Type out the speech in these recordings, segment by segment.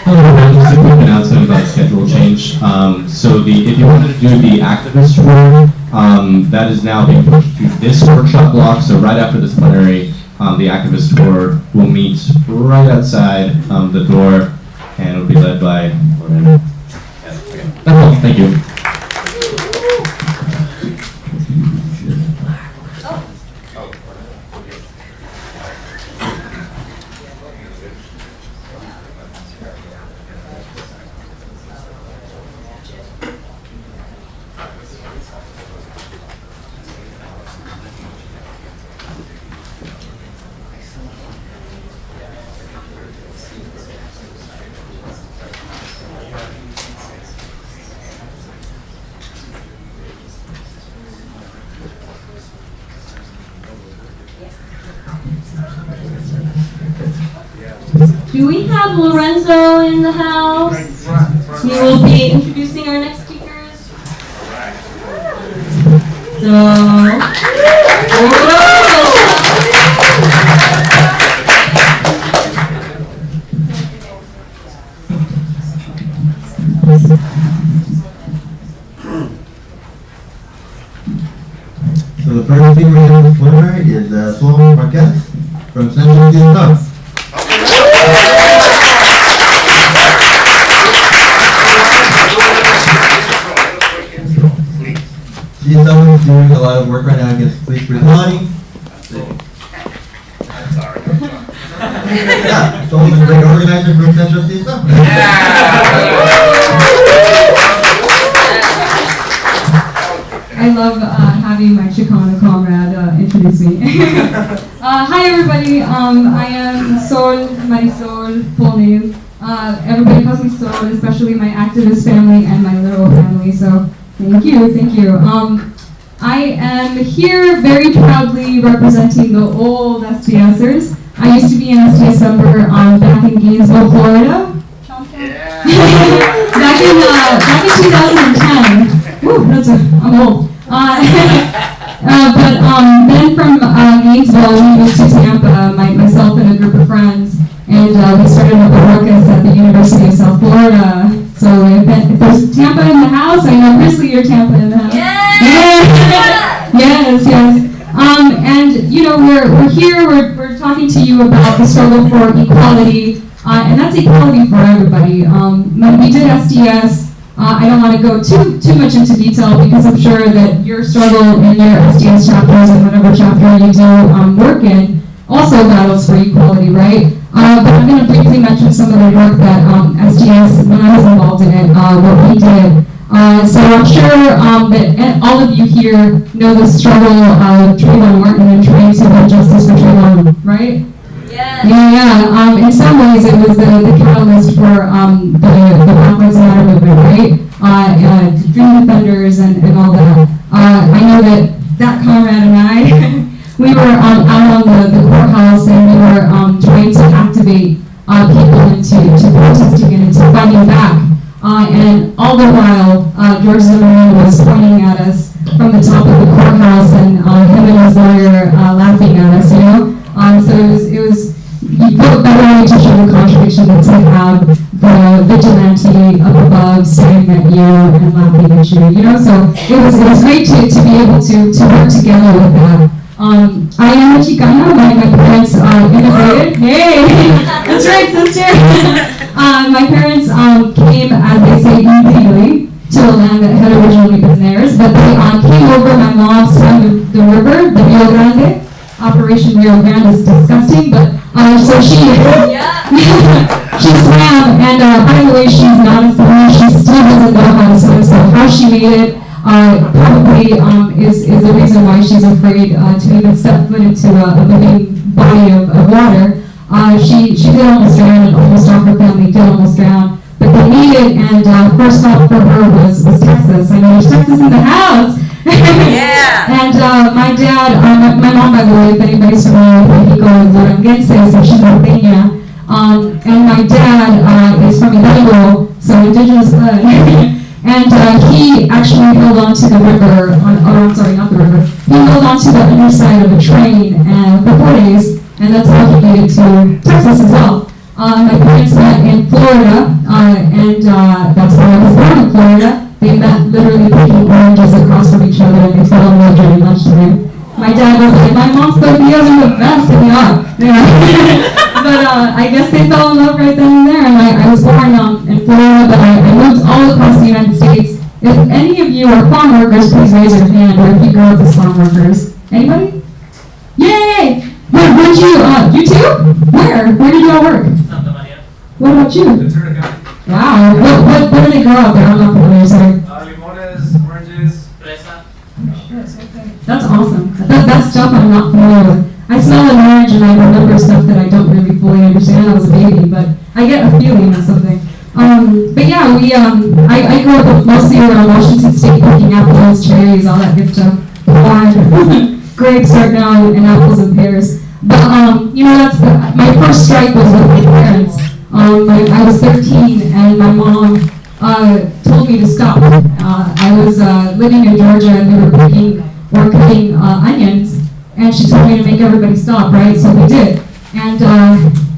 Just a quick announcement about schedule change. If you wanted to do the activist tour, that is now being pushed to this workshop block. So right after this plenary, the activist tour will meet right outside the door, and it'll be led by Lorena. Okay. That's all. Thank you. Do we have Lorenzo in the house? He will be introducing our next speakers. So the first speaker we have this winner is Sloan Marquez from Central UCSB. She's someone who's doing a lot of work right now against police brutality. Sorry. Yeah, someone's a great organizer from Central UCSB. I love having my Chicano comrade introduce me. Hi everybody, I am Sol Marisol, full name. Everybody calls me Sol, especially my activist family and my literal family, so thank you. I am here very proudly representing the old SDSers. I used to be an SDS member back in Gainesville, Florida. back in 2010. Woo, I'm old. But then from Gainesville, we moved to Tampa, myself and a group of friends, and we started up a workus at the University of South Florida. So if there's Tampa in the house, I know Grizzly, you're Tampa in the house. Yes. And you know, we're here, we're talking to you about the struggle for equality, and that's equality for everybody. When we did SDS, I don't want to go too much into detail because I'm sure that your struggle in your SDS chapters and whatever chapter you do work in also battles for equality, right? But I'm going to briefly mention some of the work that SDS, when I was involved in it, what we did. So I'm sure that all of you here know the struggle of Trayvon Martin and trying to get justice for Trayvon, right? Yeah. In some ways, it was the catalyst for the Black Lives Matter movement, right? Dream defenders and all that. I know that comrade and I, we were out on the courthouse and we were trying to activate people into protesting and into fighting back. And all the while, George Zimmerman was pointing at us from the top of the courthouse and him and his lawyer laughing at us, you know? So it was what better way to show the contradiction than to have the vigilante up above staring at you and laughing at you, you know? So it was great to be able to work together with that. I am a Chicana. My parents immigrated. Hey, that's right, sister. My parents came, as they say, illegally to a land that had originally been theirs, but they came over. My mom swam the river, the Rio Grande. Operation Rio Grande is disgusting, but so she she swam, and by the way, she's not a swimmer. She still doesn't know how to swim, so how she made it probably is the reason why she's afraid to even step foot into a living body of water. She did almost drown, and almost all her family did almost drown, but they made it, and first stop for her was Texas. I know there's Texas in the house. And my dad, my mom, by the way, if anybody's familiar with Mexico, is Duranguense, so she's Norteña. And my dad is from Hidalgo, so indigenous blood. And he actually held on to the river, I'm sorry, not the river. He held on to the underside of a train for 4 days, and that's how he made it to Texas as well. My parents met in Florida, and that's where I was born in Florida. They met literally picking oranges across from each other, and they fell in love during lunchtime. My dad was like, my mom's tortillas are the best, and they are. But I guess they fell in love right then and there, and I was born in Florida, but I moved all across the United States. If any of you are farm workers, please raise your hand, or if you grew up as farm workers. Anybody? Yay! Where'd you too? Where did you all work? Santa Maria. What about you? Wow, what do they grow out there? I'm not familiar, sorry. Limones, oranges, fresa. That's awesome. That's stuff I'm not familiar with. I smell an orange and I remember stuff that I don't really fully understand. I was a baby, but I get a feeling of something. But yeah, I grew up mostly around Washington State, picking apples, cherries, all that good stuff. Wine, grapes right now, and apples and pears. But that's my first strike was with my parents. I was 13 and my mom told me to stop. I was living in Georgia and we were cooking onions, and she told me to make everybody stop, right? So we did. And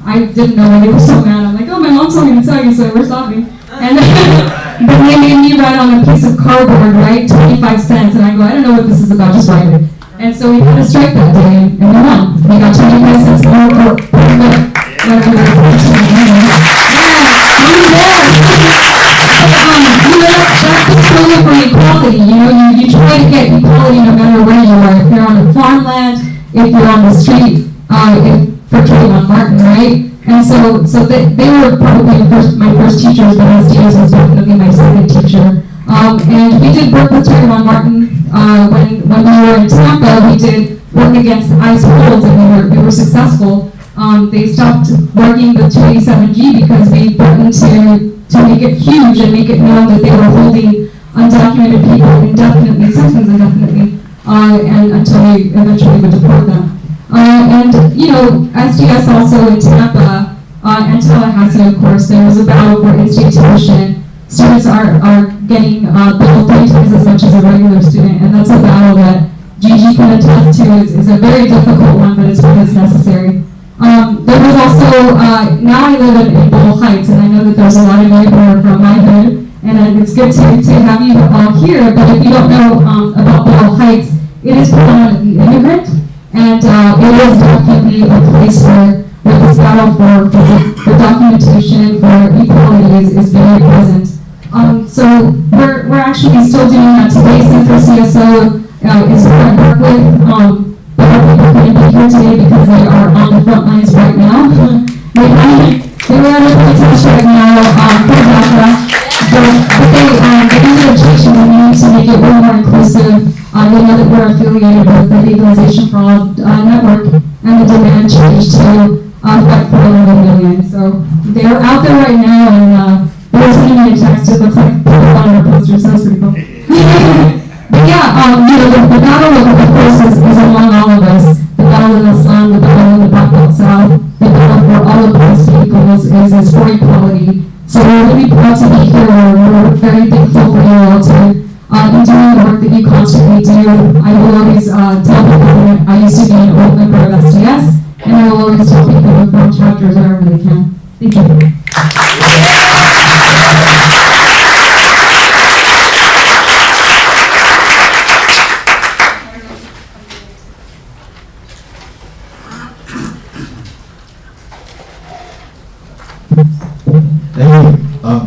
I didn't know why they were so mad. I'm like, oh, my mom told me to tell you, so we're stopping. And then they made me write on a piece of cardboard, right, 25 cents. And I go, I don't know what this is about, just write it. And so we had a strike that day, and we won. We got 25 cents more for that's the struggle for equality. You try to get equality no matter where you are. If you're on a farmland, if you're on the street, for Trayvon Martin, right? And so they were probably my first teachers, but SDS was definitely my second teacher. And we did work with Trayvon Martin when we were in Tampa. We did work against ice holds, and we were successful. They stopped working with 287G because we threatened to make it huge and make it known that they were holding undocumented people indefinitely, sometimes indefinitely, and until we eventually would deport them. And SDS also in Tampa and Tallahassee, of course, there was a battle for in-state tuition. Students are getting billed 3 times as much as a regular student, and that's a battle that Gigi can attest to. Is a very difficult one, but it's one that's necessary. There was also, now I live in Boyle Heights, and I know that there's a lot of you who are from my hood, and it's good to have you all here, but if you don't know about Boyle Heights, it is predominantly immigrant, and it is definitely a place where this battle for documentation, for equality is very present. So we're actually still doing that today. Central CSO is who I work with. But our people couldn't be here today because they are on the front lines right now. They were at a protest right now for DACA, but they ended up changing the name to make it a little more inclusive. They know that we're affiliated with the Legalization for All network, and the demand changed to fight for 11 million. So they're out there right now, and they were sending me a text. It looks like people on our poster, so that's pretty cool. But yeah, the battle of course is among all of us. The battle in Islam, the battle in the Black Belt South, the battle for all of those peoples is for equality. So we're really proud to be here. We're very thankful for you all to in doing the work that you constantly do. I will always tell people that I used to be an old member of SDS, and I will always tell people to form chapters wherever they can. Thank you. Thank you.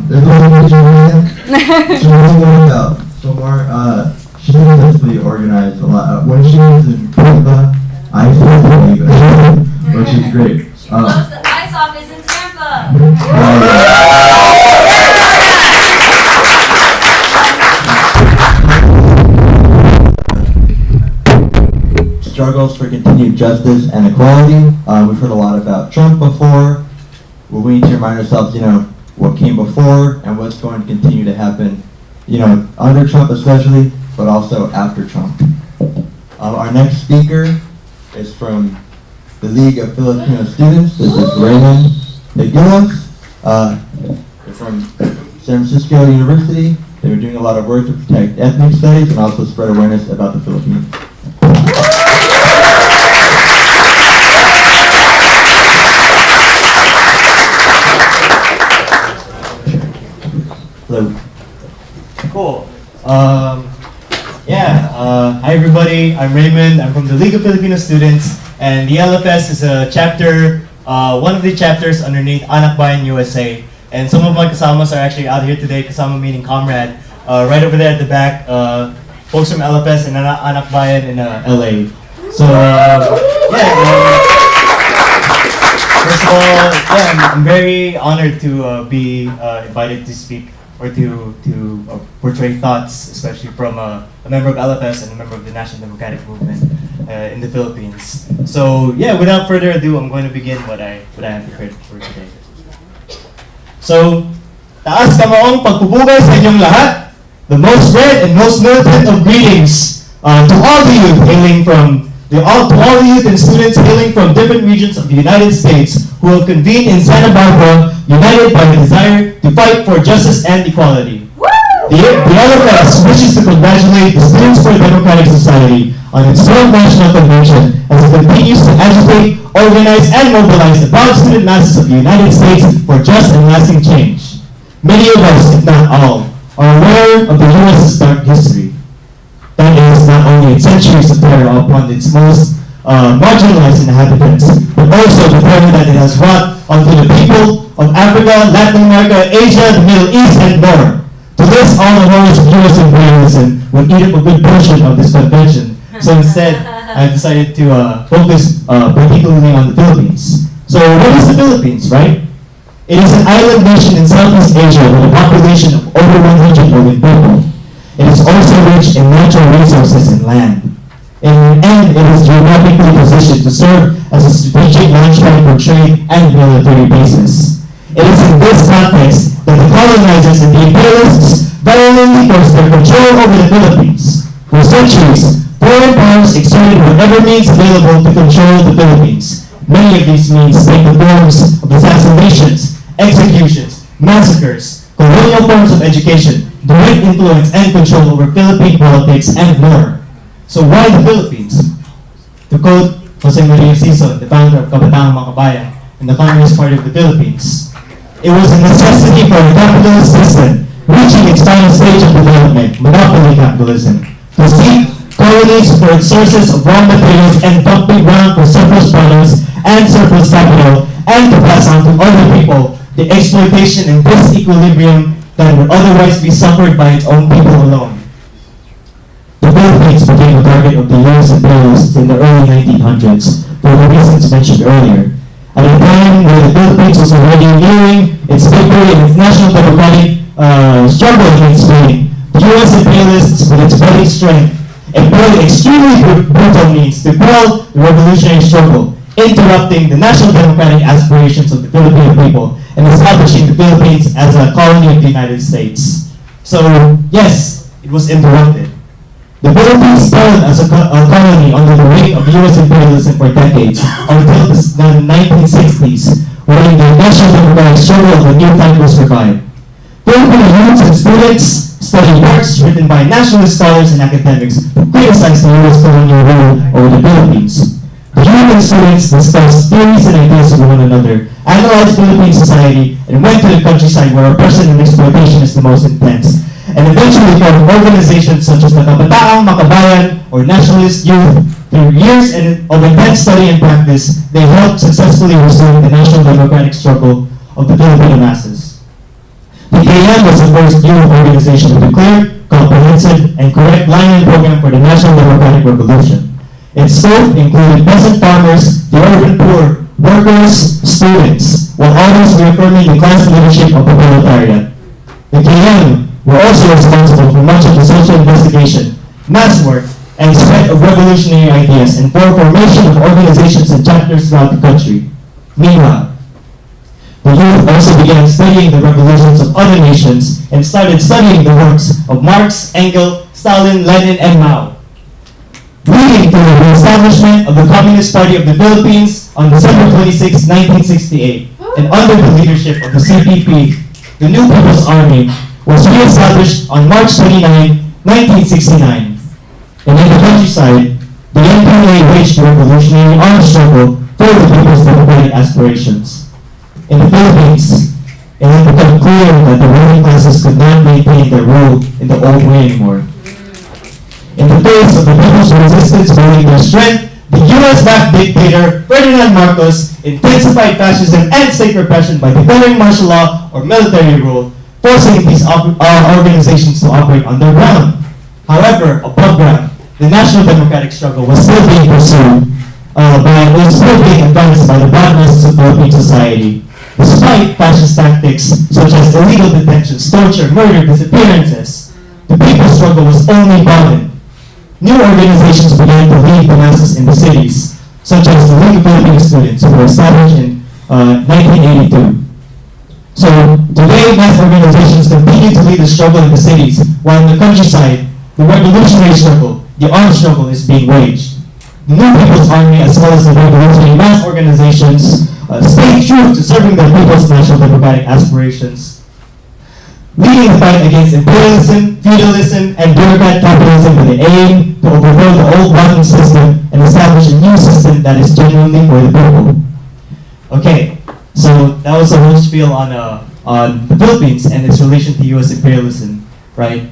There's a little picture here. She really worked out. So far, she successfully organized a lot. When she was in Tampa, I used to believe it, which is great. She closed the ice office in Tampa. Struggles for continued justice and equality. We've heard a lot about Trump before. Well, we need to remind ourselves, what came before and what's going to continue to happen, under Trump especially, but also after Trump. Our next speaker is from the League of Filipino Students. This is Raymond Higueros. They're from San Francisco University. They've been doing a lot of work to protect ethnic studies and also spread awareness about the Philippines. Hello. Cool. Hi everybody, I'm Raymond. I'm from the League of Filipino Students, and the LFS is a chapter, one of the chapters underneath Anak Bayan USA. And some of my kasamas are actually out here today, kasama meaning comrade, right over there at the back, folks from LFS and Anak Bayan in LA. So, first of all, I'm very honored to be invited to speak or to portray thoughts, especially from a member of LFS and a member of the National Democratic Movement in the Philippines. So without further ado, I'm going to begin what I have prepared for today. So, taas kamaong pagpupugay sa inyong lahat, the most read and most militant of greetings to all the youth hailing from to all the youth and students hailing from different regions of the United States who will convene in Santa Barbara, united by the desire to fight for justice and equality. The LFS wishes to congratulate the Students for a Democratic Society on its 12th National Convention as it continues to agitate, organize, and mobilize the broad student masses of the United States for just and lasting change. Many of us, if not all, are aware of the U.S.'s dark history. That is not only its centuries of terror upon its most marginalized inhabitants, but also the terror that it has brought onto the people of Africa, Latin America, Asia, the Middle East, and more. To this, all the horrors of U.S. imperialism would eat up a good portion of this convention. So instead, I decided to focus particularly on the Philippines. So what is the Philippines, right? It is an island nation in Southeast Asia with a population of over 100 million people. It is also rich in natural resources and land. And it is geographically positioned to serve as a strategic launchpad for trade and military bases. It is in this context that the colonizers and the imperialists violently forced their control over the Philippines. For centuries, foreign powers exerted whatever means available to control the Philippines. Many of these means take the forms of assassinations, executions, massacres, colonial forms of education, direct influence and control over Philippine politics, and more. So why the Philippines? To quote Jose Maria Sison, the founder of Kabataang Makabayan and the Communist Party of the Philippines, it was a necessity for a capitalist system reaching its final stage of development, monopoly capitalism, to seek colonies for its sources of raw materials and dumping ground for surplus products and surplus capital, and to pass on to other people the exploitation and disequilibrium that would otherwise be suffered by its own people alone. The Philippines became a target of the US imperialists in the early 1900s for the reasons mentioned earlier. At a time where the Philippines was already nearing its victory in its national democratic struggle against Spain, the US imperialists, with its budding strength, employed extremely brutal means to quell the revolutionary struggle, interrupting the national democratic aspirations of the Filipino people and establishing the Philippines as a colony of the United States. So, yes, it was interrupted. The Philippines stood as a colony under the weight of U.S. imperialism for decades, until the 1960s, when the national democratic struggle of the new time was revived. Filipino youths and students studied works written by nationalist scholars and academics who criticized the U.S. colonial rule over the Philippines. The youth and students discussed theories and ideas with one another, analyzed Philippine society, and went to the countryside where oppression and exploitation is the most intense, and eventually formed organizations such as the Kabataang Makabayan or Nationalist Youth. Through years of intense study and practice, they helped successfully resume the national democratic struggle of the Filipino masses. The KM was the first youth organization with a clear, comprehensive, and correct line and program for the national democratic revolution. Its scope included peasant farmers, the urban poor, workers, students, while always reaffirming the class leadership of the proletariat. The KM were also responsible for much of the social investigation, mass work, and spread of revolutionary ideas and for formation of organizations and chapters throughout the country. Meanwhile, the youth also began studying the revolutions of other nations and started studying the works of Marx, Engels, Stalin, Lenin, and Mao, leading to the establishment of the Communist Party of the Philippines on December 26, 1968, and under the leadership of the CPP, the New People's Army was re-established on March 29, 1969. And in the countryside, the NPA waged a revolutionary armed struggle for the people's democratic aspirations. In the Philippines, it had become clear that the ruling classes could not maintain their rule in the old way anymore. In the face of the people's resistance building their strength, the US-backed dictator Ferdinand Marcos intensified fascism and state repression by declaring martial law or military rule, forcing these organizations to operate underground. However, above ground, the national democratic struggle was still being pursued, was still being advanced by the broad masses of Philippine society. Despite fascist tactics such as illegal detentions, torture, murder, disappearances, the people's struggle was only broadened. New organizations began to lead the masses in the cities, such as the League of Philippine Students, who were established in 1982. So today, mass organizations continue to lead the struggle in the cities, while in the countryside, the revolutionary struggle, the armed struggle, is being waged. The New People's Army, as well as the revolutionary mass organizations, stay true to serving their people's national democratic aspirations, leading the fight against imperialism, feudalism, and bureaucrat capitalism with the aim to overthrow the old rotten system and establish a new system that is genuinely for the people. Okay, so that was a whole spiel on the Philippines and its relation to U.S. imperialism, right?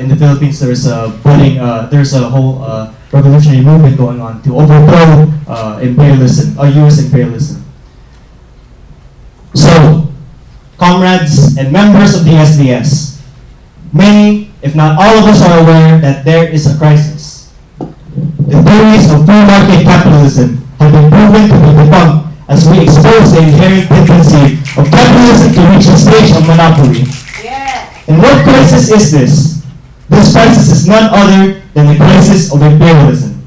In the Philippines, there's a whole revolutionary movement going on to overthrow imperialism, U.S. imperialism. So, comrades and members of the SDS, many, if not all of us, are aware that there is a crisis. The theories of free market capitalism have been proven to be debunked as we expose the inherent tendency of capitalism to reach a stage of monopoly. And what crisis is this? This crisis is none other than the crisis of imperialism.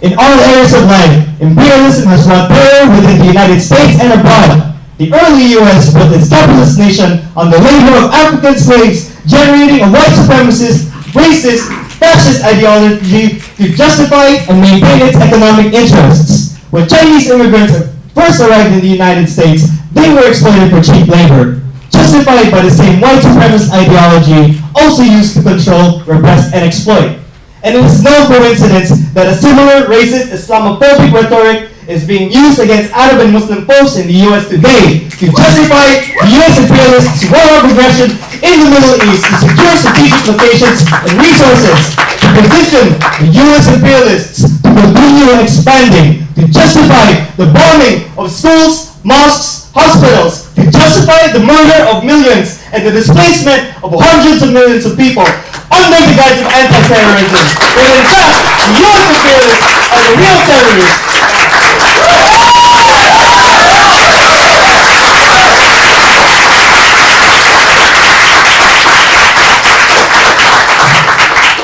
In all areas of life, imperialism has wrought terror within the United States and abroad. The early U.S. built its capitalist nation on the labor of African slaves, generating a white supremacist, racist, fascist ideology to justify and maintain its economic interests. When Chinese immigrants first arrived in the United States, they were exploited for cheap labor, justified by the same white supremacist ideology also used to control, repress, and exploit. And it is no coincidence that a similar racist Islamophobic rhetoric is being used against Arab and Muslim folks in the U.S. today to justify the U.S. imperialists' war of aggression in the Middle East to secure strategic locations and resources, to position the U.S. imperialists to continue expanding, to justify the bombing of schools, mosques, hospitals, to justify the murder of millions and the displacement of hundreds of millions of people under the guise of anti-terrorism, when in fact the U.S. imperialists are the real terrorists.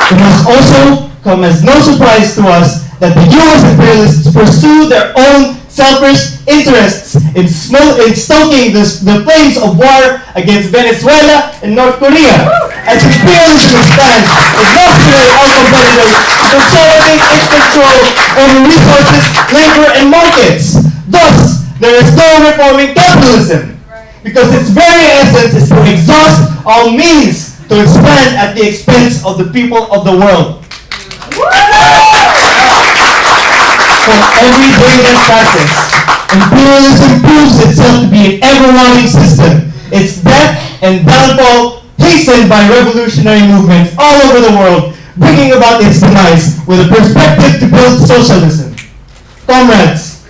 It must also come as no surprise to us that the U.S. imperialists pursue their own selfish interests in stoking the flames of war against Venezuela and North Korea, as imperialism expands industrial uncompetitive to consolidate its control over resources, labor, and markets. Thus, there is no reforming capitalism, because its very essence is to exhaust all means to expand at the expense of the people of the world. For every day that passes, imperialism proves itself to be an ever-running system. Its death and downfall hastened by revolutionary movements all over the world, bringing about its demise with a perspective to build socialism. Comrades,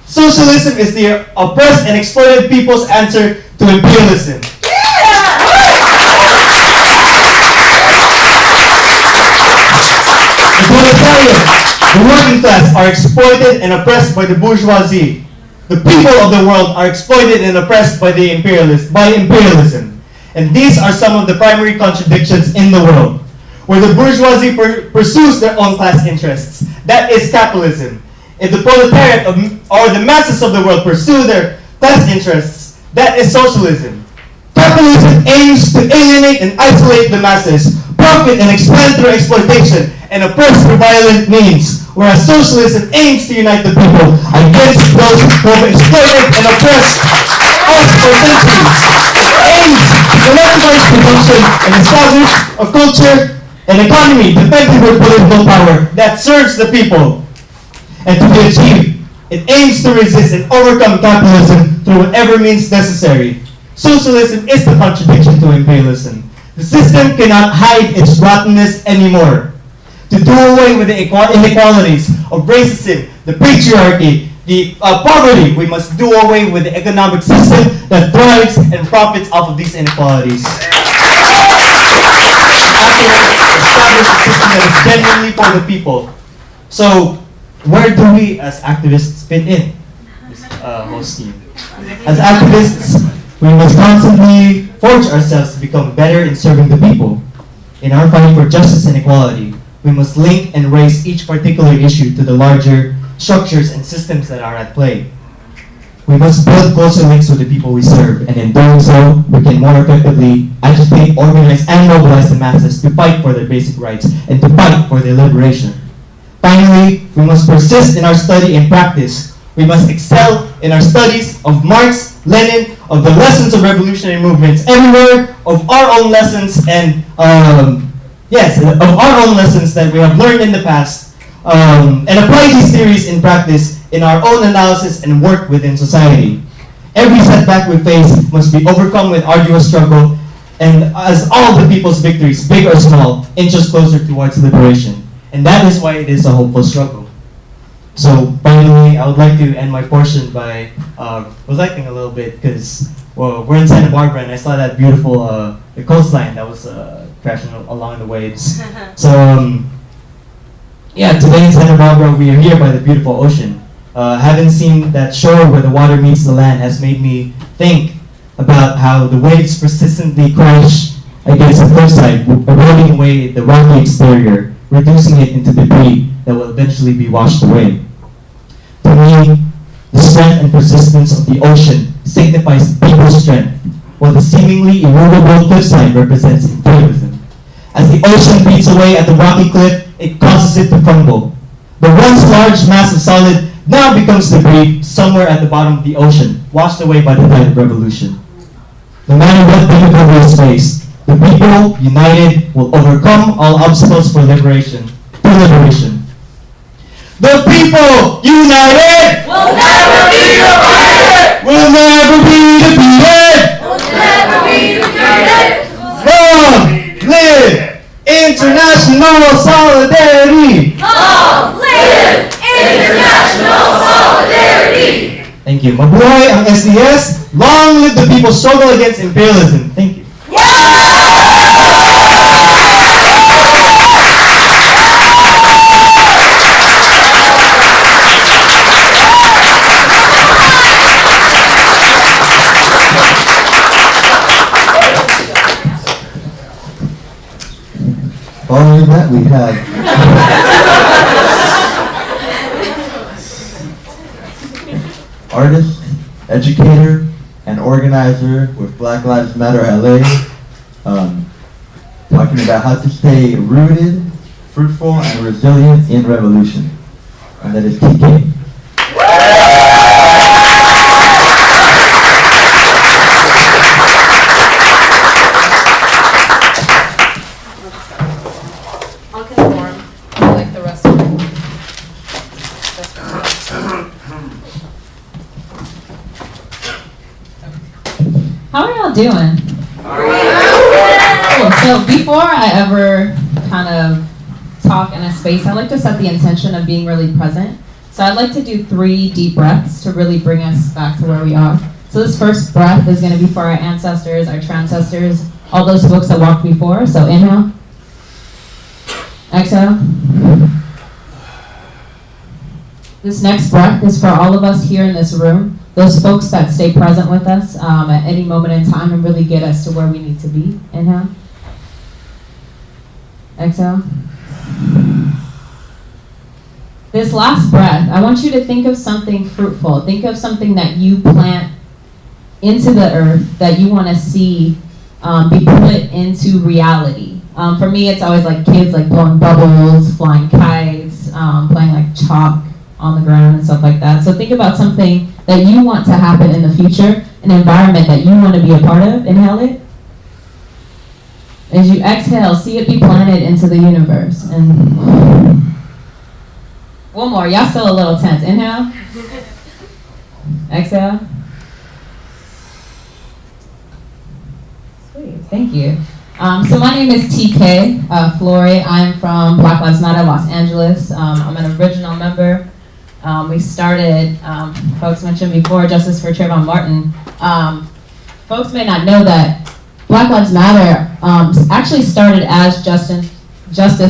socialism is the oppressed and exploited people's answer to imperialism. The proletariat, the working class, are exploited and oppressed by the bourgeoisie. The people of the world are exploited and oppressed by imperialism. And these are some of the primary contradictions in the world. Where the bourgeoisie pursues their own class interests, that is capitalism. If the proletariat or the masses of the world pursue their class interests, that is socialism. Capitalism aims to alienate and isolate the masses, profit and expand through exploitation, and oppress through violent means, whereas socialism aims to unite the people against those who have exploited and oppressed us for centuries. It aims to collectivize production and establish a culture and economy dependent on political power that serves the people. And to be achieved, it aims to resist and overcome capitalism through whatever means necessary. Socialism is the contradiction to imperialism. The system cannot hide its rottenness anymore. To do away with the inequalities of racism, the patriarchy, the poverty, we must do away with the economic system that thrives and profits off of these inequalities. Afterwards, establish a system that is genuinely for the people. So, where do we as activists fit in this whole scheme? As activists, we must constantly forge ourselves to become better in serving the people. In our fight for justice and equality, we must link and raise each particular issue to the larger structures and systems that are at play. We must build closer links with the people we serve, and in doing so, we can more effectively agitate, organize, and mobilize the masses to fight for their basic rights and to fight for their liberation. Finally, we must persist in our study and practice. We must excel in our studies of Marx, Lenin, of the lessons of revolutionary movements everywhere, of our own lessons and of our own lessons that we have learned in the past, and apply these theories in practice in our own analysis and work within society. Every setback we face must be overcome with arduous struggle, and as all the people's victories, big or small, inch us closer towards liberation. And that is why it is a hopeful struggle. So finally, I would like to end my portion by reflecting a little bit, because we're in Santa Barbara and I saw that beautiful the coastline that was crashing along the waves. So today in Santa Barbara we are here by the beautiful ocean. Having seen that shore where the water meets the land has made me think about how the waves persistently crash against the cliffside, eroding away the rocky exterior, reducing it into debris that will eventually be washed away. To me, the strength and persistence of the ocean signifies people's strength, while the seemingly immovable cliffside represents imperialism. As the ocean beats away at the rocky cliff, it causes it to crumble. The once large mass of solid now becomes debris somewhere at the bottom of the ocean, washed away by the tide of revolution. No matter what difficulty is faced, the people, united, will overcome all obstacles for liberation, to liberation. The people, united, Will never be divided. will never be defeated. Will never be defeated. Long live international solidarity. Long live international solidarity. Thank you. Mabuhay ang SDS. Long live the people's struggle against imperialism. Thank you. Following that, we have artist, educator, and organizer with Black Lives Matter LA, talking about how to stay rooted, fruitful, and resilient in revolution. And that is TK. I'll conform like the rest of them. How are y'all doing? Cool. So before I ever kind of talk in a space, I like to set the intention of being really present. So I'd like to do 3 deep breaths to really bring us back to where we are. So this first breath is going to be for our ancestors, our transcestors, all those folks that walked before. So inhale. Exhale. This next breath is for all of us here in this room, those folks that stay present with us at any moment in time and really get us to where we need to be. Inhale. Exhale. This last breath, I want you to think of something fruitful. Think of something that you plant into the earth that you want to see be put into reality. For me, it's always like kids like blowing bubbles, flying kites, playing like chalk on the ground and stuff like that. So think about something that you want to happen in the future, an environment that you want to be a part of. Inhale it. As you exhale, see it be planted into the universe. And one more. Y'all still a little tense. Inhale. Exhale. Thank you. So my name is TK Flory. I'm from Black Lives Matter Los Angeles. I'm an original member. We started, folks mentioned before, Justice for Trayvon Martin. Folks may not know that Black Lives Matter actually started as Justice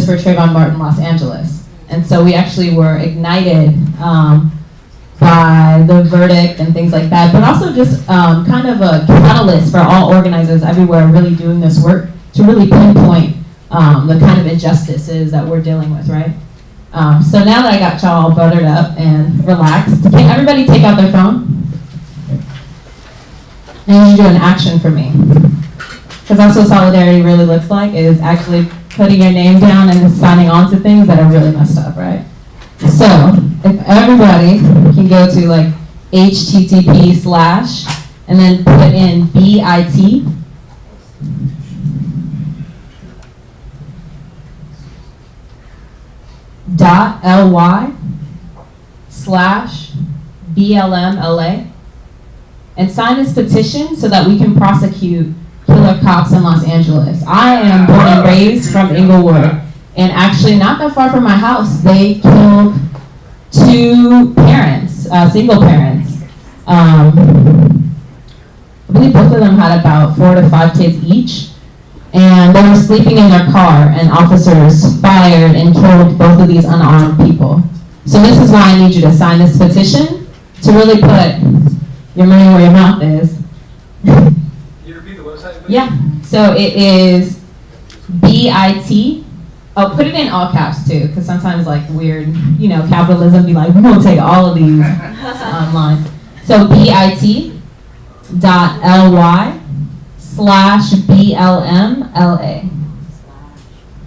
for Trayvon Martin Los Angeles. And so we actually were ignited by the verdict and things like that, but also just kind of a catalyst for all organizers everywhere really doing this work to really pinpoint the kind of injustices that we're dealing with, right? So now that I got y'all buttered up and relaxed, can everybody take out their phone? And you do an action for me. Because that's what solidarity really looks like, is actually putting your name down and signing on to things that are really messed up, right? So, if everybody can go to like http/ and then put in bit .ly/BLMLA and sign this petition so that we can prosecute killer cops in Los Angeles. I am born and raised from Inglewood, and actually not that far from my house, they killed 2 parents, single parents. I believe both of them had about 4 to 5 kids each, and they were sleeping in their car, and officers fired and killed both of these unarmed people. So this is why I need you to sign this petition to really put your money where your mouth is. You repeat the website, please? Yeah, so it is BIT. Oh, put it in all caps too, because sometimes like weird, capitalism be like, we won't take all of these lines. So bit.ly/BLMLA.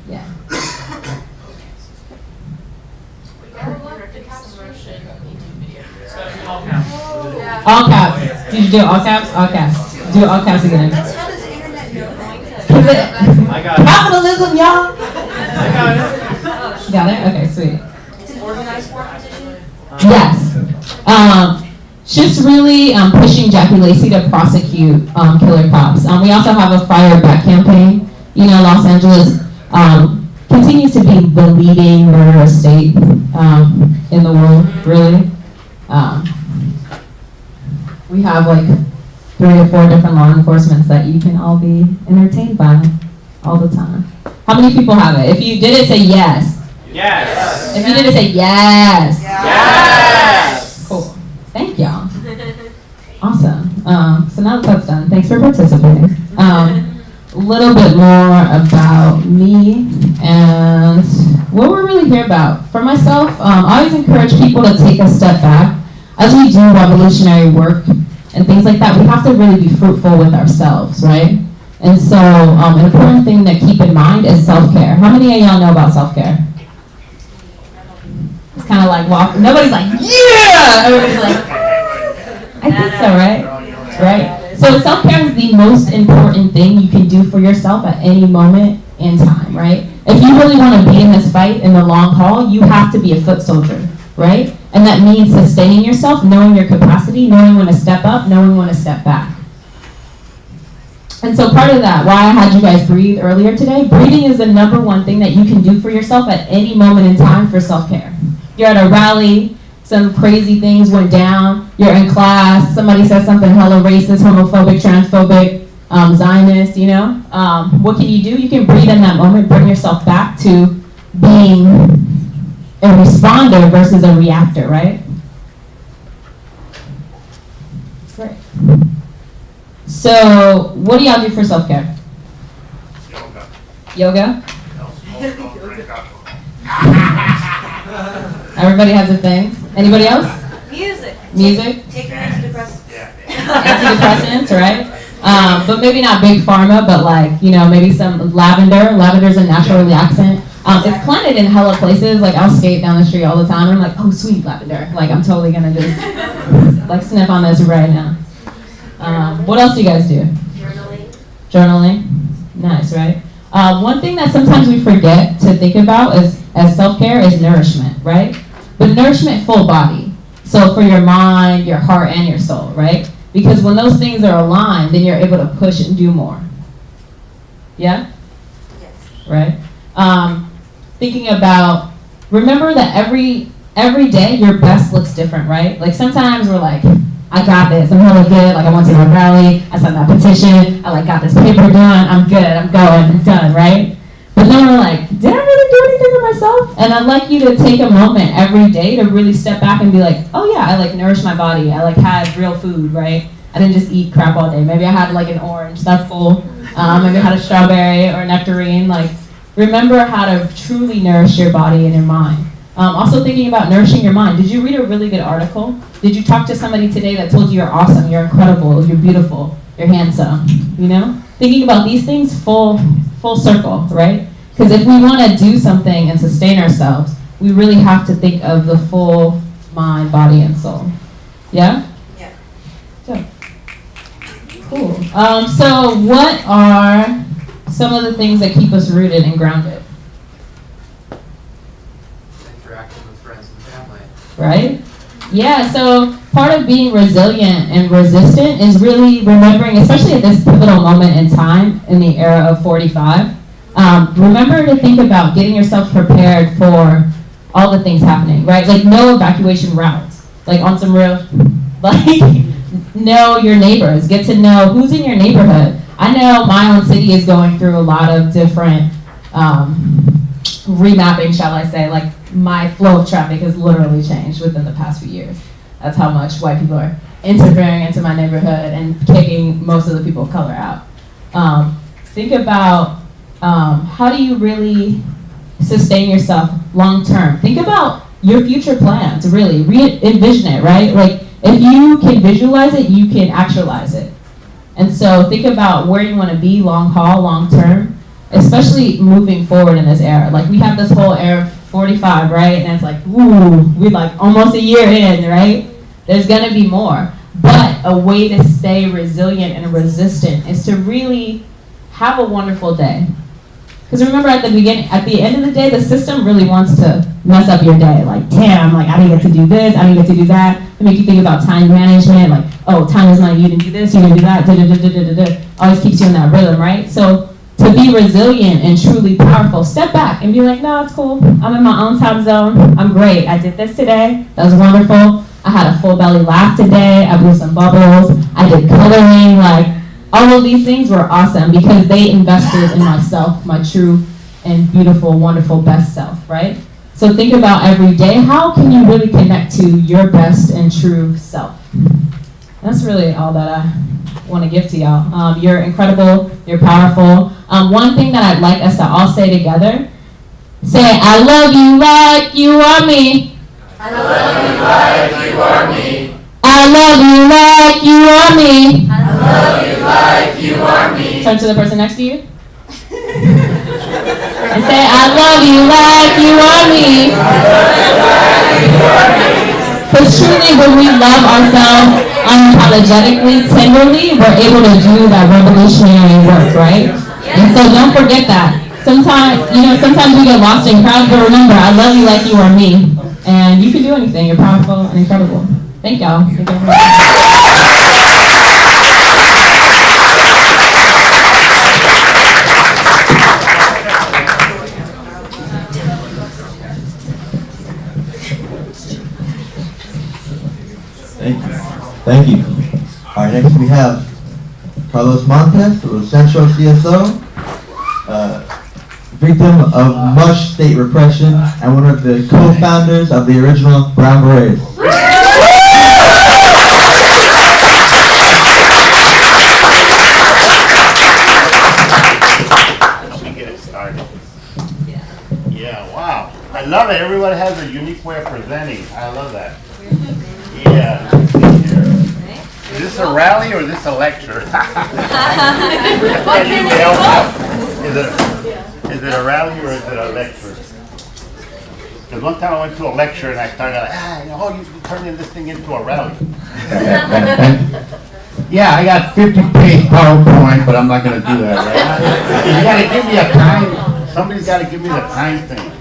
Yeah. All caps. Did you do all caps? All caps. Do all caps again. That's how does the internet know? I got it. Capitalism, y'all. I got it. You got it? Okay, sweet. It's an organized form petition? Yes. Just really pushing Jackie Lacey to prosecute killer cops. We also have a Fire Back campaign. Los Angeles continues to be the leading murder state in the world, really. We have like 3 or 4 different law enforcements that you can all be entertained by all the time. How many people have it? If you did it, say yes. Yes. If you did it, say yes. Yes. Cool. Thank y'all. Awesome. So now that that's done, thanks for participating. A little bit more about me and what we're really here about. For myself, I always encourage people to take a step back. As we do revolutionary work and things like that, we have to really be fruitful with ourselves, right? And so an important thing to keep in mind is self-care. How many of y'all know about self-care? It's kind of like walking. Nobody's like, yeah! Everybody's like, I think so, right? Right. So self-care is the most important thing you can do for yourself at any moment in time, right? If you really want to be in this fight in the long haul, you have to be a foot soldier, right? And that means sustaining yourself, knowing your capacity, knowing when to step up, knowing when to step back. And so part of that, why I had you guys breathe earlier today, breathing is the #1 thing that you can do for yourself at any moment in time for self-care. You're at a rally, some crazy things went down, you're in class, somebody said something hella racist, homophobic, transphobic, Zionist, what can you do? You can breathe in that moment, bring yourself back to being a responder versus a reactor, right? Great. So, what do y'all do for self-care? Yoga. Everybody has a thing. Anybody else? Music. Music? Take your antidepressants. Antidepressants, right? But maybe not big pharma, but like, maybe some lavender. Lavender's a natural relaxant. It's planted in hella places. Like, I'll skate down the street all the time. And I'm like, oh, sweet lavender. Like, I'm totally gonna just like sniff on this right now. What else do you guys do? Journaling. Nice, right? One thing that sometimes we forget to think about as self-care is nourishment, right? But nourishment full body. So for your mind, your heart, and your soul, right? Because when those things are aligned, then you're able to push and do more. Yeah? Yes. Right? Thinking about, remember that every day your best looks different, right? Like sometimes we're like, I got this, I'm really good, like I went to a rally, I signed that petition, I like got this paper done, I'm good, I'm going, I'm done, right? But then we're like, did I really do anything for myself? And I'd like you to take a moment every day to really step back and be like, oh yeah, I like nourished my body, I like had real food, right? I didn't just eat crap all day. Maybe I had like an orange, that's cool. Maybe I had a strawberry or a nectarine. Like, remember how to truly nourish your body and your mind. Also thinking about nourishing your mind. Did you read a really good article? Did you talk to somebody today that told you you're awesome, you're incredible, you're beautiful, you're handsome, you know? Thinking about these things full circle, right? Because if we want to do something and sustain ourselves, we really have to think of the full mind, body, and soul. Yeah? Yeah. So, cool. So what are some of the things that keep us rooted and grounded? Interacting with friends and family. Right? Yeah, so part of being resilient and resistant is really remembering, especially at this pivotal moment in time, in the era of 45, remember to think about getting yourself prepared for all the things happening, right? Like no evacuation routes, like on some real, like know your neighbors, get to know who's in your neighborhood. I know my own city is going through a lot of different remapping, shall I say, like my flow of traffic has literally changed within the past few years. That's how much white people are interfering into my neighborhood and kicking most of the people of color out. Think about how do you really sustain yourself long term? Think about your future plans, really. Envision it, right? Like if you can visualize it, you can actualize it. And so think about where you want to be long haul, long term, especially moving forward in this era. Like we have this whole era of 45, right? And it's like, ooh, we're like almost a year in, right? There's gonna be more. But a way to stay resilient and resistant is to really have a wonderful day. Because remember at the end of the day, the system really wants to mess up your day. Like, damn, like I didn't get to do this, I didn't get to do that. It make you think about time management, like, oh, time is money, you didn't do this, you didn't do that, always keeps you in that rhythm, right? So to be resilient and truly powerful, step back and be like, no, it's cool. I'm in my own time zone. I'm great. I did this today. That was wonderful. I had a full belly laugh today. I blew some bubbles. I did coloring. Like, all of these things were awesome because they invested in myself, my true and beautiful, wonderful best self, right? So think about every day, how can you really connect to your best and true self? That's really all that I want to give to y'all. You're incredible, you're powerful. One thing that I'd like us to all say together, say, I love you like you are me. I love you like you are me. I love you like you are me. I love you like you are me. Turn to the person next to you. And say, I love you like you are me. Because truly when we love ourselves unapologetically, tenderly, we're able to do that revolutionary work, right? And so don't forget that. Sometimes we get lost in crowds, but remember, I love you like you are me. And you can do anything. You're powerful and incredible. Thank y'all. Thank you very much. Thank you. All right, next we have Carlos Montes, who was Central CSO, victim of much state repression, and one of the co-founders of the original Brown Berets. Let me get it started. Yeah, wow. I love it. Everybody has a unique way of presenting. I love that. Yeah. Is this a rally or is this a lecture? Is it a rally or is it a lecture? Because one time I went to a lecture and I started like, you're turning this thing into a rally. Yeah, I got 50-page PowerPoint, but I'm not going to do that, right? You got to give me a time. Somebody's got to give me the time thing.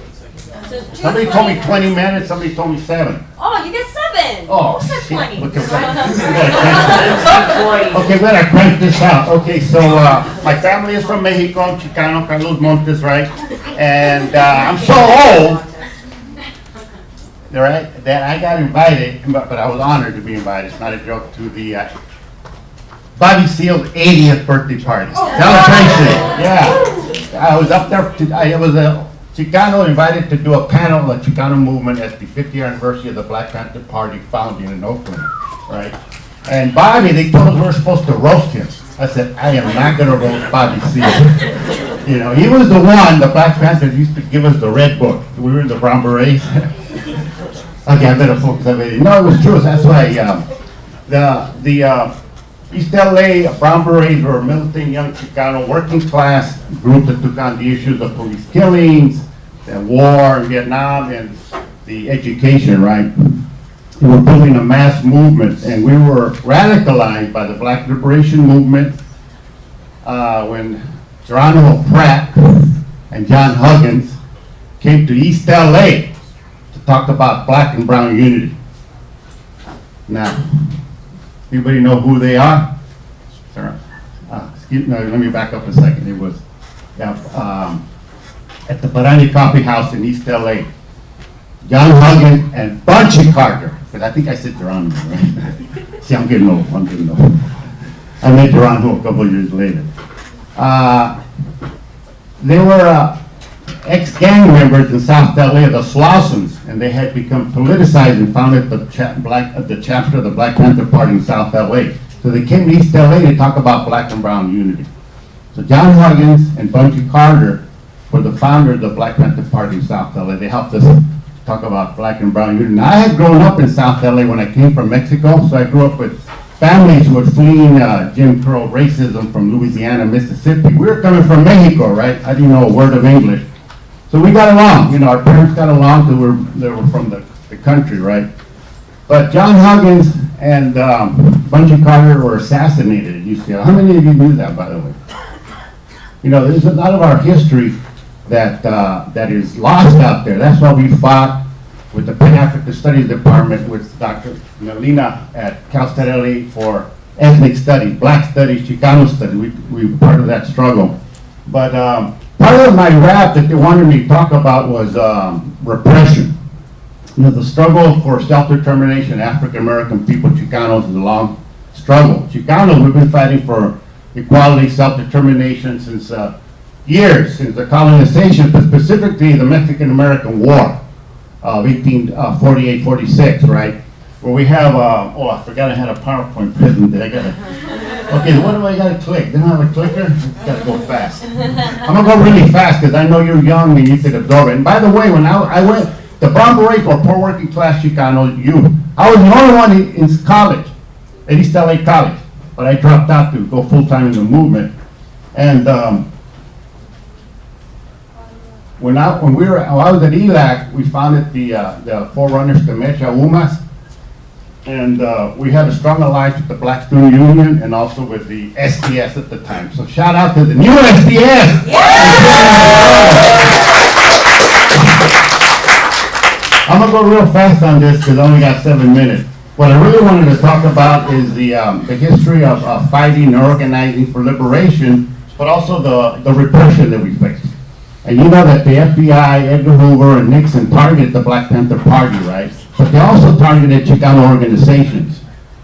Somebody told me 20 minutes, somebody told me 7. Oh, you get 7. 7. Oh, Who said shit. 20? Look at that. Okay, we gotta crank this out. Okay, so my family is from Mexico, Chicano, Carlos Montes, right? And I'm so old, right, that I got invited, but I was honored to be invited. It's not a joke, to the Bobby Seale's 80th birthday party celebration. Yeah, I was up there. I was a Chicano invited to do a panel on the Chicano movement at the 50th anniversary of the Black Panther Party founding in Oakland, right? And Bobby, they told us we were supposed to roast him. I said, I am not going to roast Bobby Seale. You know, he was the one, the Black Panthers used to give us the red book. We were in the Brown Berets. Okay, I better focus on it. No, it was true. That's why the East LA Brown Berets were a militant young Chicano working class group that took on the issues of police killings, the war in Vietnam, and the education, right? We were building a mass movement, and we were radicalized by the Black Liberation Movement when Geronimo Pratt and John Huggins came to East LA to talk about black and brown unity. Now, anybody know who they are? Sorry. Excuse me, let me back up a second. It was at the Parani Coffee House in East LA. John Huggins and Bunchy Carter, but I think I said Geronimo, right? See, I'm getting old. I met Geronimo a couple of years later. They were ex-gang members in South LA, the Slawsons, and they had become politicized and founded the chapter of the Black Panther Party in South LA. So they came to East LA to talk about black and brown unity. So John Huggins and Bunchy Carter were the founders of the Black Panther Party in South LA. They helped us talk about black and brown unity. Now, I had grown up in South LA when I came from Mexico, so I grew up with families who were fleeing Jim Crow racism from Louisiana, Mississippi. We were coming from Mexico, right? I didn't know a word of English. So we got along, you know, our parents got along because they were from the country, right? But John Huggins and Bunchy Carter were assassinated at UCSB. How many of you knew that, by the way? You know, there's a lot of our history that is lost out there. That's why we fought with the Pan-African Studies Department with Dr. Melina at Cal State LA for ethnic studies, black studies, Chicano studies. We were part of that struggle. But part of my rap that they wanted me to talk about was repression. You know, the struggle for self-determination, African-American people, Chicanos, is a long struggle. Chicanos, we've been fighting for equality, self-determination since years, since the colonization, but specifically the Mexican-American War of 1848-46, right? Where we have, oh, I forgot I had a PowerPoint presentation. Okay, what do I gotta click? They don't have a clicker? Gotta go fast. I'm gonna go really fast because I know you're young and you could absorb it. And by the way, when I went, the Brown Berets were poor working class Chicano youth. I was the only one in college, at East LA College, but I dropped out to go full-time in the movement. And when I was at ELAC, we founded the forerunners to Mecha UMAS, and we had a strong alliance with the Black Student Union and also with the SDS at the time. So shout out to the new SDS! I'm gonna go real fast on this because I only got 7 minutes. What I really wanted to talk about is the history of fighting and organizing for liberation, but also the repression that we faced. And you know that the FBI, Edgar Hoover, and Nixon targeted the Black Panther Party, right? But they also targeted Chicano organizations.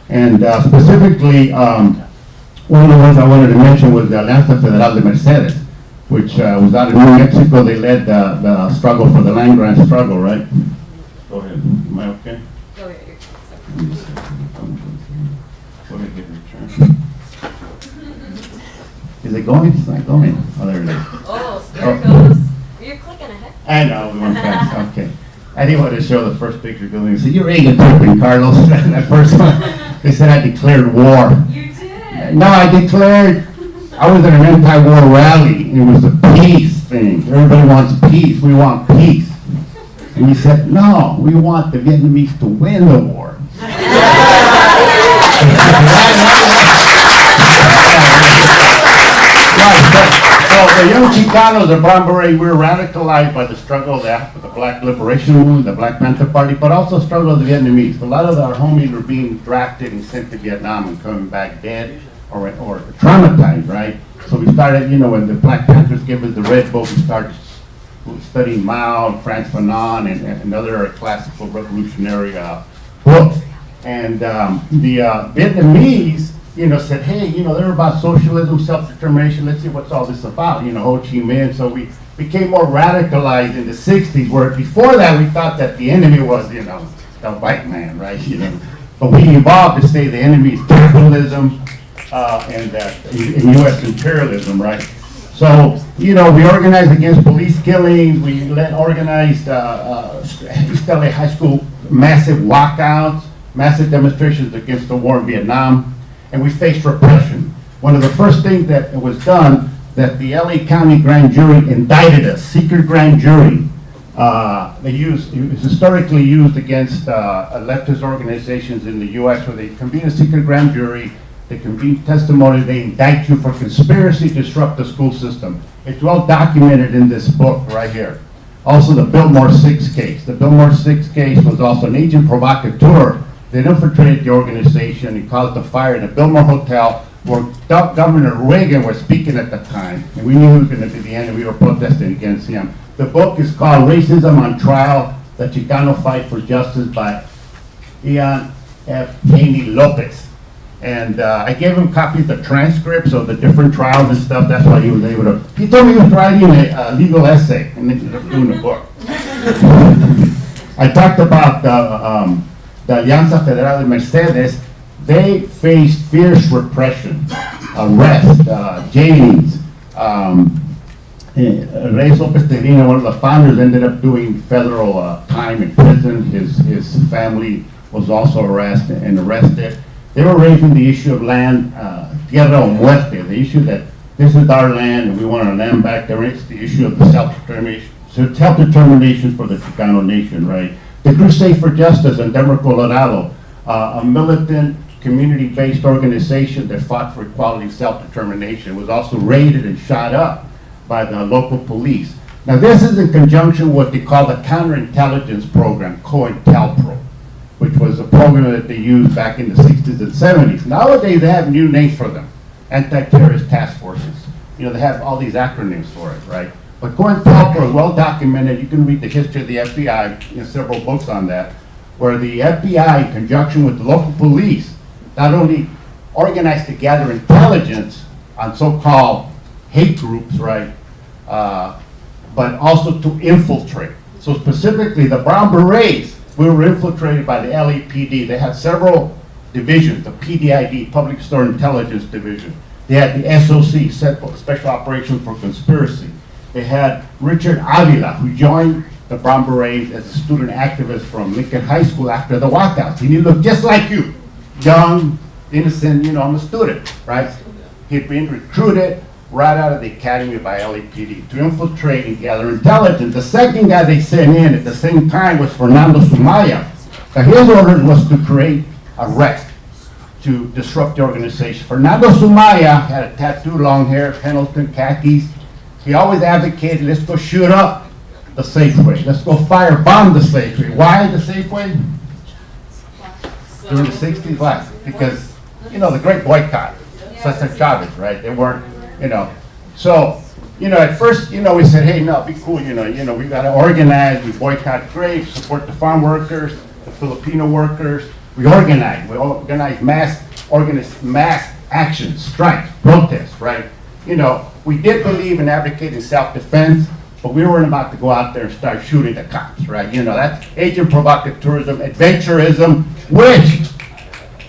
And specifically, one of the ones I wanted to mention was the Alianza Federal de Mercedes, which was out of New Mexico. They led the struggle for the land grant struggle, right? Go ahead. Am I okay? Go ahead. Go ahead, hit return. Is it going? It's not going. Oh, there it is. Oh, there it goes. You're clicking ahead. I know, we went fast. Okay. I didn't want to show the first picture because they said, you're egotistical, Carlos. That first one. They said I declared war. You did. No, I declared, I was at an anti-war rally. It was a peace thing. Everybody wants peace. We want peace. And we said, no, we want the Vietnamese to win the war. the young Chicanos, the Brown Beret, we were radicalized by the struggle of the Black Liberation Movement, the Black Panther Party, but also the struggle of the Vietnamese. A lot of our homies were being drafted and sent to Vietnam and coming back dead or traumatized, right? So we started, when the Black Panthers gave us the Red Book, we started studying Mao and Frantz Fanon and other classical revolutionary books. And the Vietnamese, said, hey, they're about socialism, self-determination, let's see what's all this about, Ho Chi Minh. So we became more radicalized in the 60s, where before that we thought that the enemy was, the white man, right? But we evolved to say the enemy is capitalism and U.S. imperialism, right? So, we organized against police killings, we organized East LA High School massive walkouts, massive demonstrations against the war in Vietnam, and we faced repression. One of the first things that was done, that the LA County Grand Jury indicted us, secret grand jury. It was historically used against leftist organizations in the U.S. where they convene a secret grand jury, they convene testimony, they indict you for conspiracy to disrupt the school system. It's well documented in this book right here. Also the Biltmore 6 case. The Biltmore 6 case was also an agent provocateur that infiltrated the organization and caused a fire in the Biltmore Hotel where Governor Reagan was speaking at the time. And we knew he was going to be the end and we were protesting against him. The book is called Racism on Trial, The Chicano Fight for Justice by Ian F. Haney Lopez. And I gave him copies of the transcripts of the different trials and stuff. That's why he was able to. He told me he was writing a legal essay and ended up doing the book. I talked about the Alianza Federal de Mercedes. They faced fierce repression, arrest, jailings. Reyes Lopez Terino, one of the founders, ended up doing federal time in prison. His family was also arrested. They were raising the issue of land, tierra o muerte, the issue that this is our land and we want our land back. They raised the issue of the self-determination for the Chicano nation, right? The Crusade for Justice in Denver, Colorado, a militant, community-based organization that fought for equality and self-determination, was also raided and shot up by the local police. Now this is in conjunction with what they call the counterintelligence program, COINTELPRO, which was a program that they used back in the 60s and 70s. Nowadays they have new names for them, anti-terrorist task forces. They have all these acronyms for it, right? But COINTELPRO is well documented. You can read the history of the FBI, several books on that, where the FBI, in conjunction with the local police, not only organized to gather intelligence on so-called hate groups, right, but also to infiltrate. So specifically, the Brown Berets, we were infiltrated by the LAPD. They had several divisions, the PDID, Public Store Intelligence Division. They had the SOC, Special Operations for Conspiracy. They had Richard Avila, who joined the Brown Berets as a student activist from Lincoln High School after the walkouts. He looked just like you, young, innocent, I'm a student, right? He'd been recruited right out of the academy by LAPD to infiltrate and gather intelligence. The second guy they sent in at the same time was Fernando Sumaya. Now his order was to create arrest, to disrupt the organization. Fernando Sumaya had a tattoo, long hair, Pendleton, khakis. He always advocated, let's go shoot up the Safeway. Let's go firebomb the Safeway. Why the Safeway? During the 60s, why? Because, the great boycott. Cesar Chavez, right? They weren't, So, at first, we said, hey, no, be cool, we got to organize, we boycott grapes, support the farm workers, the Filipino workers. We organized mass actions, strikes, protests, right? We did believe in advocating self-defense, but we weren't about to go out there and start shooting the cops, right? That's agent provocateurism, adventurism, which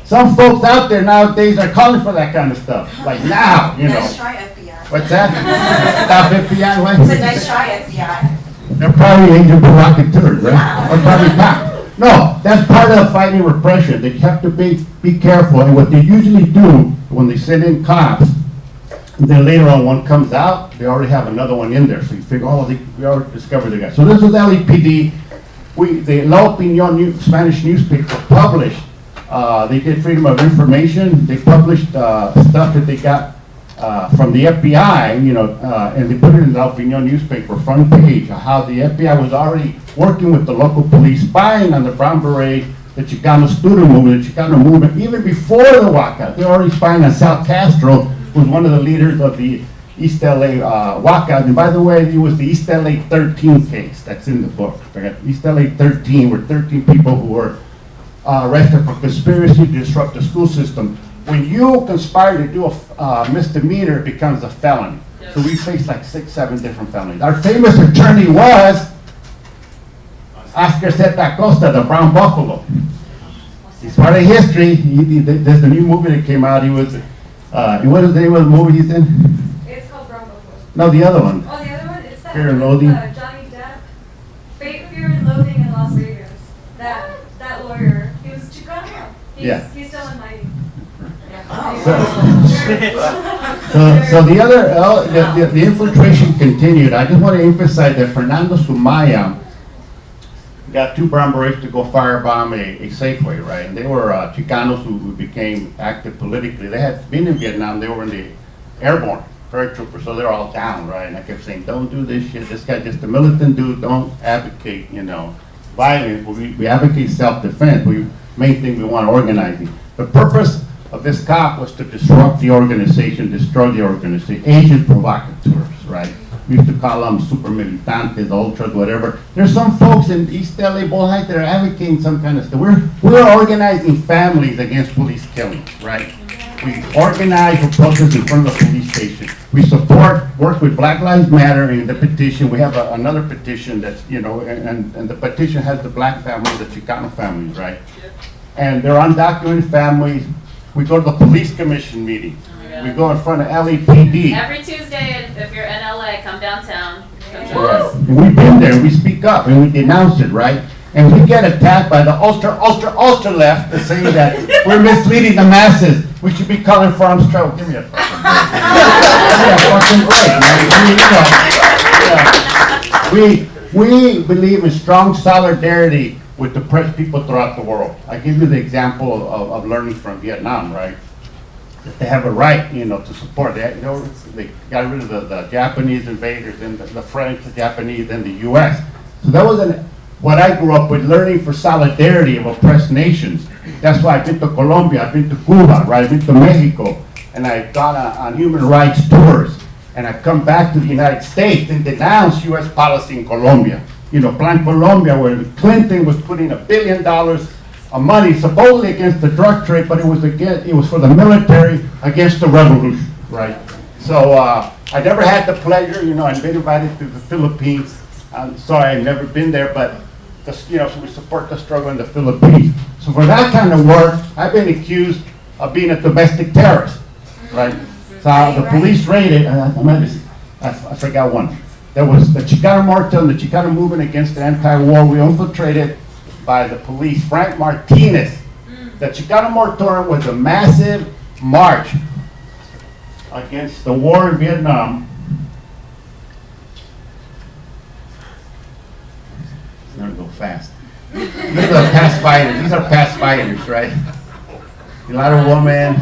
some folks out there nowadays are calling for that kind of stuff. Like now, Nice try, FBI. What's that? Stop FBI, what? It's a nice try, FBI. They're probably agent provocateurs, right? Or probably not. No, that's part of fighting repression. They have to be careful. And what they usually do when they send in cops, and then later on one comes out, they already have another one in there. So you figure, we already discovered the guy. So this was LAPD. The La Opinion Spanish newspaper published, they did Freedom of Information. They published stuff that they got from the FBI, and they put it in the Opinion newspaper front page, how the FBI was already working with the local police, spying on the Brown Beret, the Chicano student movement, the Chicano movement, even before the walkout. They were already spying on Sal Castro, who was one of the leaders of the East LA walkout. And by the way, it was the East LA 13 case that's in the book. East LA 13 were 13 people who were arrested for conspiracy to disrupt the school system. When you conspire to do a misdemeanor, it becomes a felony. So we faced like 6, 7 different felonies. Our famous attorney was Oscar Zeta Costa, the Brown Buffalo. He's part of history. There's the new movie that came out. He was, what is the name of the movie he's in? It's called Brown Buffalo. No, the other one. Oh, the other one? It's that Fear and Loathing. Johnny Depp. Fear and Loathing in Las Vegas. That lawyer. He was Chicano. He's still in hiding. So the other, the infiltration continued. I just want to emphasize that Fernando Sumaya got 2 Brown Berets to go firebomb a Safeway, right? And they were Chicanos who became active politically. They had been in Vietnam. They were in the airborne paratroopers, so they're all down, right? And I kept saying, don't do this shit. This guy just a militant dude. Don't advocate, violence. We advocate self-defense. Main thing we want organizing. The purpose of this cop was to disrupt the organization, destroy the organization, agent provocateurs, right? We used to call them super militantes, ultras, whatever. There's some folks in East LA, Bullhite, that are advocating some kind of stuff. We're organizing families against police killings, right? We organize for protests in front of the police station. We work with Black Lives Matter in the petition. We have another petition that's, and the petition has the black families, the Chicano families, right? And they're undocumented families. We go to the police commission meeting. We go in front of LAPD. Every Tuesday, if you're in LA, come downtown. Come join Right. us. And we've been there, we speak up, and we denounce it, right? And we get attacked by the ultra left that's saying that we're misleading the masses. We should be calling for Armstrong. Give me a fucking break. Give me a fucking break, man. We believe in strong solidarity with depressed people throughout the world. I give you the example of learning from Vietnam, right? That they have a right, to support that. They got rid of the Japanese invaders and the French, the Japanese, and the U.S. So that was what I grew up with, learning for solidarity of oppressed nations. That's why I've been to Colombia, I've been to Cuba, right? I've been to Mexico, and I've gone on human rights tours. And I've come back to the United States and denounced U.S. policy in Colombia. Plan Colombia, where Clinton was putting $1 billion of money supposedly against the drug trade, but it was for the military against the revolution, right? So I never had the pleasure, I've been invited to the Philippines. I'm sorry, I've never been there, but so we support the struggle in the Philippines. So for that kind of work, I've been accused of being a domestic terrorist, right? So the police raided, I forgot one. There was the Chicano Moratorium, the Chicano movement against the anti-war. We infiltrated by the police, Frank Martinez. The Chicano Moratorium was a massive march against the war in Vietnam. It's gonna go fast. These are past fighters. These are past fighters, right? A lot of women.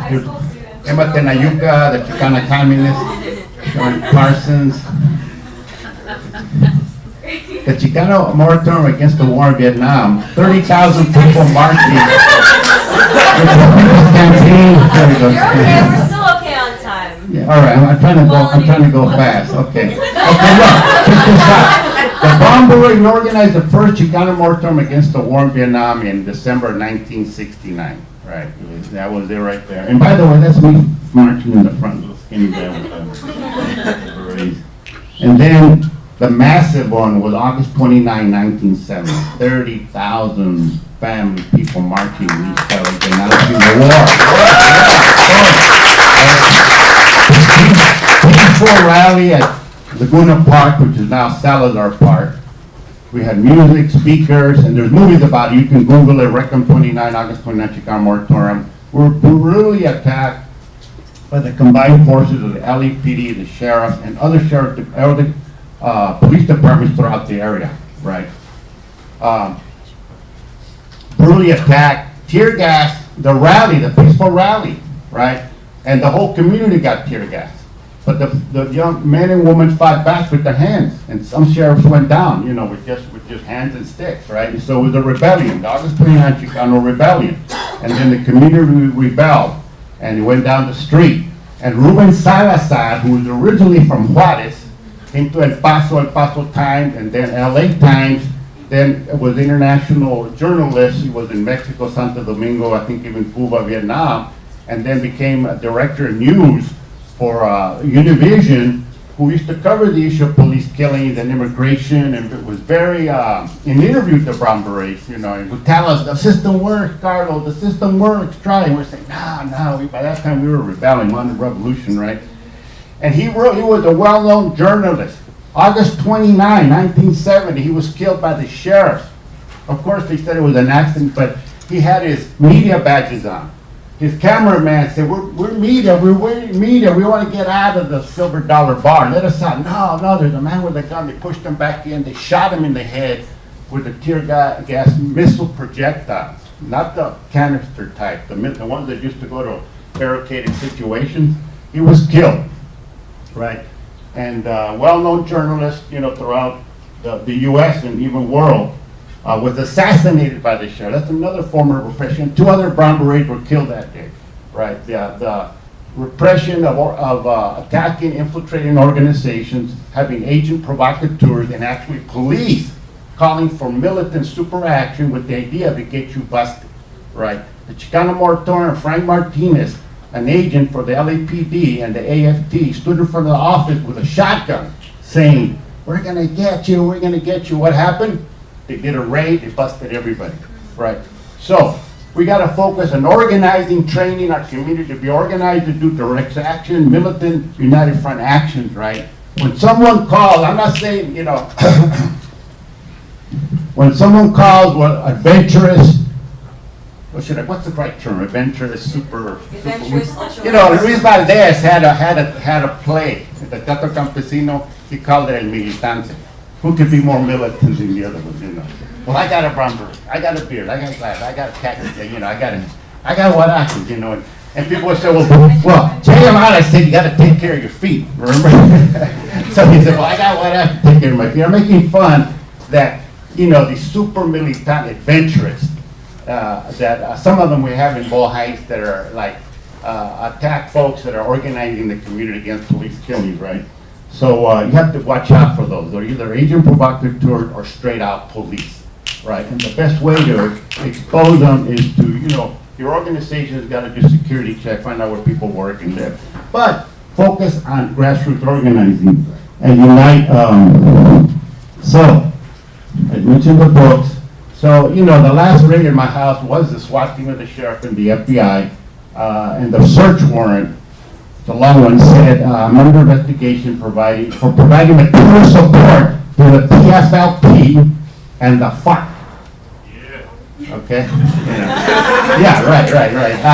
Emma Tenayuca, the Chicana communist, John Parsons. The Chicano Moratorium against the war in Vietnam, 30,000 people marching. Campaign. You're okay, we're still okay on time. Yeah, all right, I'm trying to go fast. Okay. Okay, look, check this out. The Brown Beret organized the first Chicano Moratorium against the war in Vietnam in December 1969. Right, that was there right there. And by the way, that's me marching in the front, little skinny guy with the berets. And then the massive one was August 29, 1970. 30,000 family people marching in East LA denouncing the war. Peaceful rally at Laguna Park, which is now Salazar Park. We had music, speakers, and there's movies about it. You can Google it, Recon 29, August 29, Chicano Moratorium. We're brutally attacked by the combined forces of the LAPD, the sheriff, and other police departments throughout the area, right? Brutally attacked, tear gas, the rally, the peaceful rally, right? And the whole community got tear gas, But the young men and women fought back with their hands, and some sheriffs went down, you know, with just hands and sticks, right? And so it was a rebellion, the August 29 Chicano Rebellion. And then the community rebelled, and it went down the street. And Ruben Salazar, who was originally from Juarez, came to El Paso Times, and then LA Times, then was international journalist. He was in Mexico, Santo Domingo, I think even Cuba, Vietnam, and then became a director of news for Univision, who used to cover the issue of police killings and immigration, and it was very, in interviews to Brown Berets, you know, and would tell us, the system works, Carlos, the system works, try, and we're saying, no, by that time we were rebelling on the revolution, right? And he was a well-known journalist. August 29, 1970, he was killed by the sheriffs. Of course, they said it was an accident, but he had his media badges on. His cameraman said, we're media, we're media, we want to get out of the Silver Dollar Bar, let us out. No, there's a man with a gun. They pushed him back in, they shot him in the head with a tear gas missile projectile, not the canister type, the ones that used to go to barricaded situations. He was killed, right? And well-known journalist, you know, throughout the U.S. and even world, was assassinated by the sheriff. That's another form of repression. 2 other Brown Berets were killed that day, right? The repression of attacking, infiltrating organizations, having agent provocateurs, and actually police calling for militant super action with the idea to get you busted, right? The Chicano moratorium, Frank Martinez, an agent for the LAPD and the AFT, stood in front of the office with a shotgun saying, we're gonna get you, we're gonna get you. What happened? They did a raid, they busted everybody, right? So we got to focus on organizing, training our community to be organized to do direct action, militant, united front actions, right? When someone calls, I'm not saying, you know, when someone calls, well, adventurous, what's the right term? Adventurous, super, you know, Luis Valdez had a play, the Teatro Campesino, he called it El Militante. Who could be more militant than the other one, you know? Well, I got a brown beret, I got a beard, I got glass, I got a cactus, you know, I got what actions, you know, and people would say, well, check him out. I said, you got to take care of your feet, remember? So he said, well, I got what actions, take care of my feet. I'm making fun that, you know, these super militant adventurous, that some of them we have in Ball Heights that are like attack folks that are organizing the community against police killings, right? So you have to watch out for those. They're either agent provocateur or straight out police, right? And the best way to expose them is to, you know, your organization has got to do security check, find out where people work and live. But focus on grassroots organizing and unite. So I mentioned the books. So, you know, the last raid in my house was the SWAT team of the sheriff and the FBI, and the search warrant, the long one, said I'm under investigation for providing material support to the PFLP and the FARC. Yeah. Okay? Yeah, right.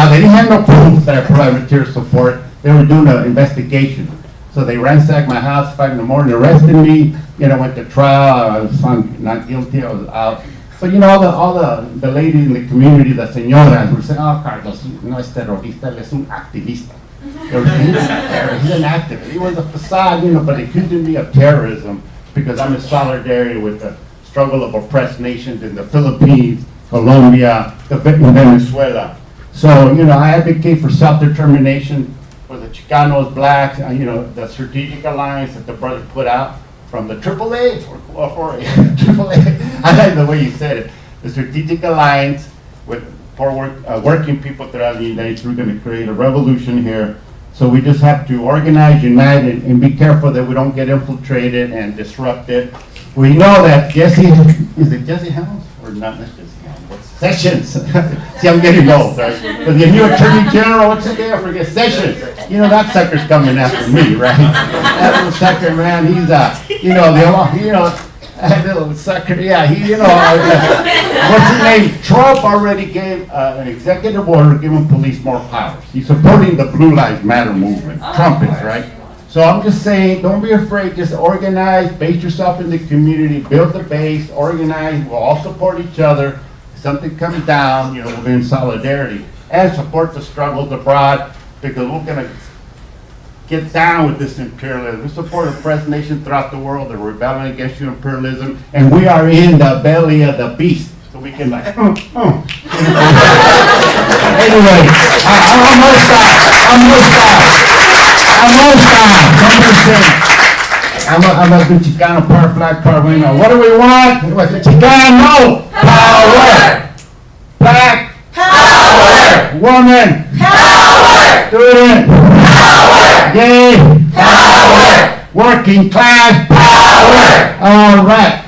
They didn't have no proof that I provided material support. They were doing an investigation. So they ransacked my house 5 in the morning, arrested me, you know, went to trial, I was found not guilty, I was out. But you know, all the ladies in the community, the señoras, were saying, oh, Carlos, no es terrorista, él es un activista. He's an activist. He was a facade, you know, but accusing me of terrorism because I'm in solidarity with the struggle of oppressed nations in the Philippines, Colombia, Venezuela. So, you know, I advocate for self-determination for the Chicanos, blacks, you know, the strategic alliance that the brother put out from the AAA, or AAA, I like the way you said it, the strategic alliance with working people throughout the United States. We're going to create a revolution here. So we just have to organize, unite, and be careful that we don't get infiltrated and disrupted. We know that Jesse, is it Jesse Helms? Or not Jesse Helms? What's Sessions? See, I'm getting old, right? But the new Attorney General, what's his name? I forget. Sessions. You know, that sucker's coming after me, right? That little sucker, man, he's, that little sucker, yeah, what's his name? Trump already gave an executive order giving police more powers. He's supporting the Blue Lives Matter movement. Trump is, right? So I'm just saying, don't be afraid, just organize, base yourself in the community, build the base, organize, we'll all support each other. If something comes down, you know, we'll be in solidarity. And support the struggles abroad, because we're gonna get down with this imperialism. We support oppressed nations throughout the world. They're rebelling against your imperialism, and we are in the belly of the beast. So we can like, Anyway, I'm gonna stop. I'm gonna do Chicano part black, part white. What do we want? What's the Chicano? Power! Black! Power! Woman! Power! Student! Power! Gay! Power! Working class! Power! All right.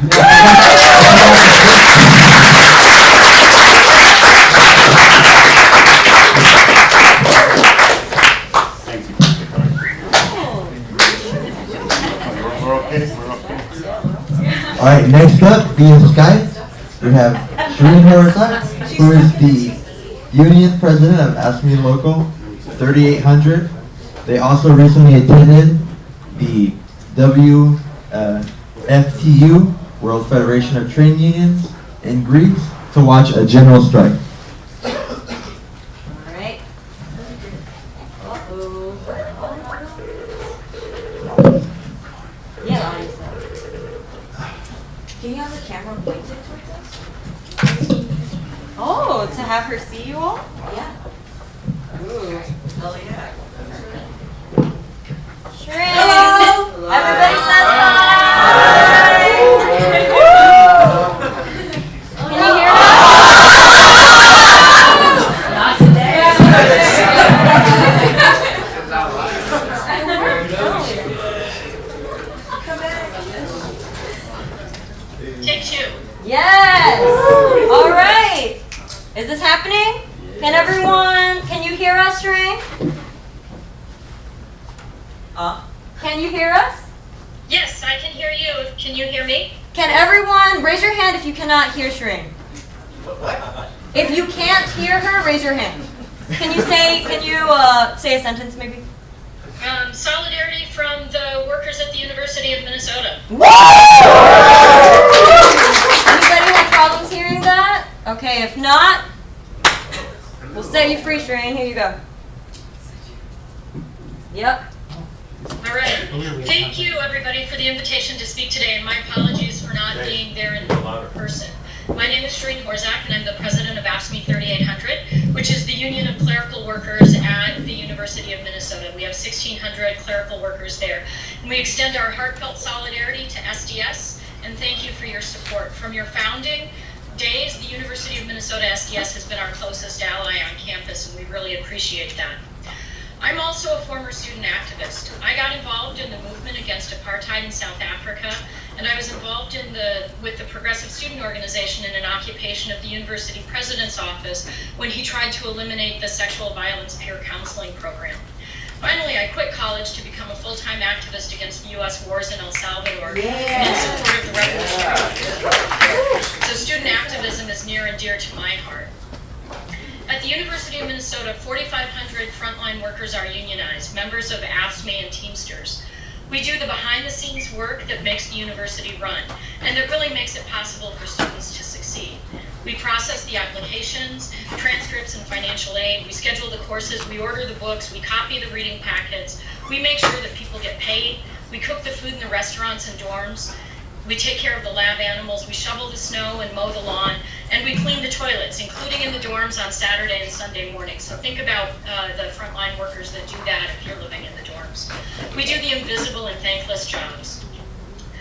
All right, next up, via Skype, we have Shereen Horata, who is the Union President of ASME Local 3800. They also recently attended the WFTU, World Federation of Trade Unions, in Greece to watch a general strike. Alright. Uh-oh. Yeah. Can you have the camera pointed towards us? Oh, to have her see you all? Yeah. Ooh. Oh, yeah. Shrink! Hello! Everybody says hi! Can you hear us? Not today. Take two. Yes! All right. Is this happening? Can you hear us, Shrink? Can you hear us? Yes, I can hear you. Can you hear me? Can everyone raise your hand if you cannot hear Shrink? If you can't hear her, raise your hand. Can you say a sentence maybe? Solidarity from the workers at the University of Minnesota. Anybody have problems hearing that? Okay, if not, we'll set you free, Shrink. Here you go. Yep. All right. Thank you, everybody, for the invitation to speak today, and my apologies for not being there in person. My name is Shereen Horzak, and I'm the president of AFSCME 3800, which is the Union of Clerical Workers at the University of Minnesota. We have 1,600 clerical workers there. And we extend our heartfelt solidarity to SDS, and thank you for your support. From your founding days, the University of Minnesota SDS has been our closest ally on campus, and we really appreciate that. I'm also a former student activist. I got involved in the movement against apartheid in South Africa, and I was involved with the Progressive Student Organization in an occupation of the university president's office when he tried to eliminate the sexual violence peer counseling program. Finally, I quit college to become a full-time activist against the U.S. wars in El Salvador in support of the revolution. So student activism is near and dear to my heart. At the University of Minnesota, 4,500 frontline workers are unionized, members of AFSCME and Teamsters. We do the behind-the-scenes work that makes the university run, and that really makes it possible for students to succeed. We process the applications, transcripts, and financial aid. We schedule the courses, we order the books, we copy the reading packets. We make sure that people get paid. We cook the food in the restaurants and dorms. We take care of the lab animals, we shovel the snow and mow the lawn, and we clean the toilets, including in the dorms on Saturday and Sunday mornings. So think about the frontline workers that do that if you're living in the dorms. We do the invisible and thankless jobs.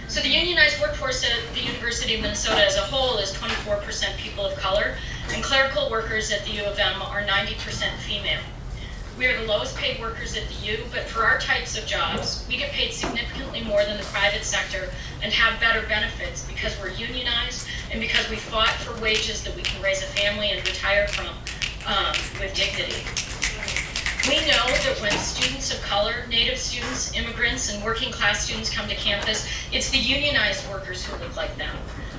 So the unionized workforce at the University of Minnesota as a whole is 24% people of color, and clerical workers at the U of M are 90% female. We are the lowest paid workers at the U, but for our types of jobs, we get paid significantly more than the private sector and have better benefits because we're unionized and because we fought for wages that we can raise a family and retire from with dignity. We know that when students of color, Native students, immigrants, and working class students come to campus, it's the unionized workers who look like them.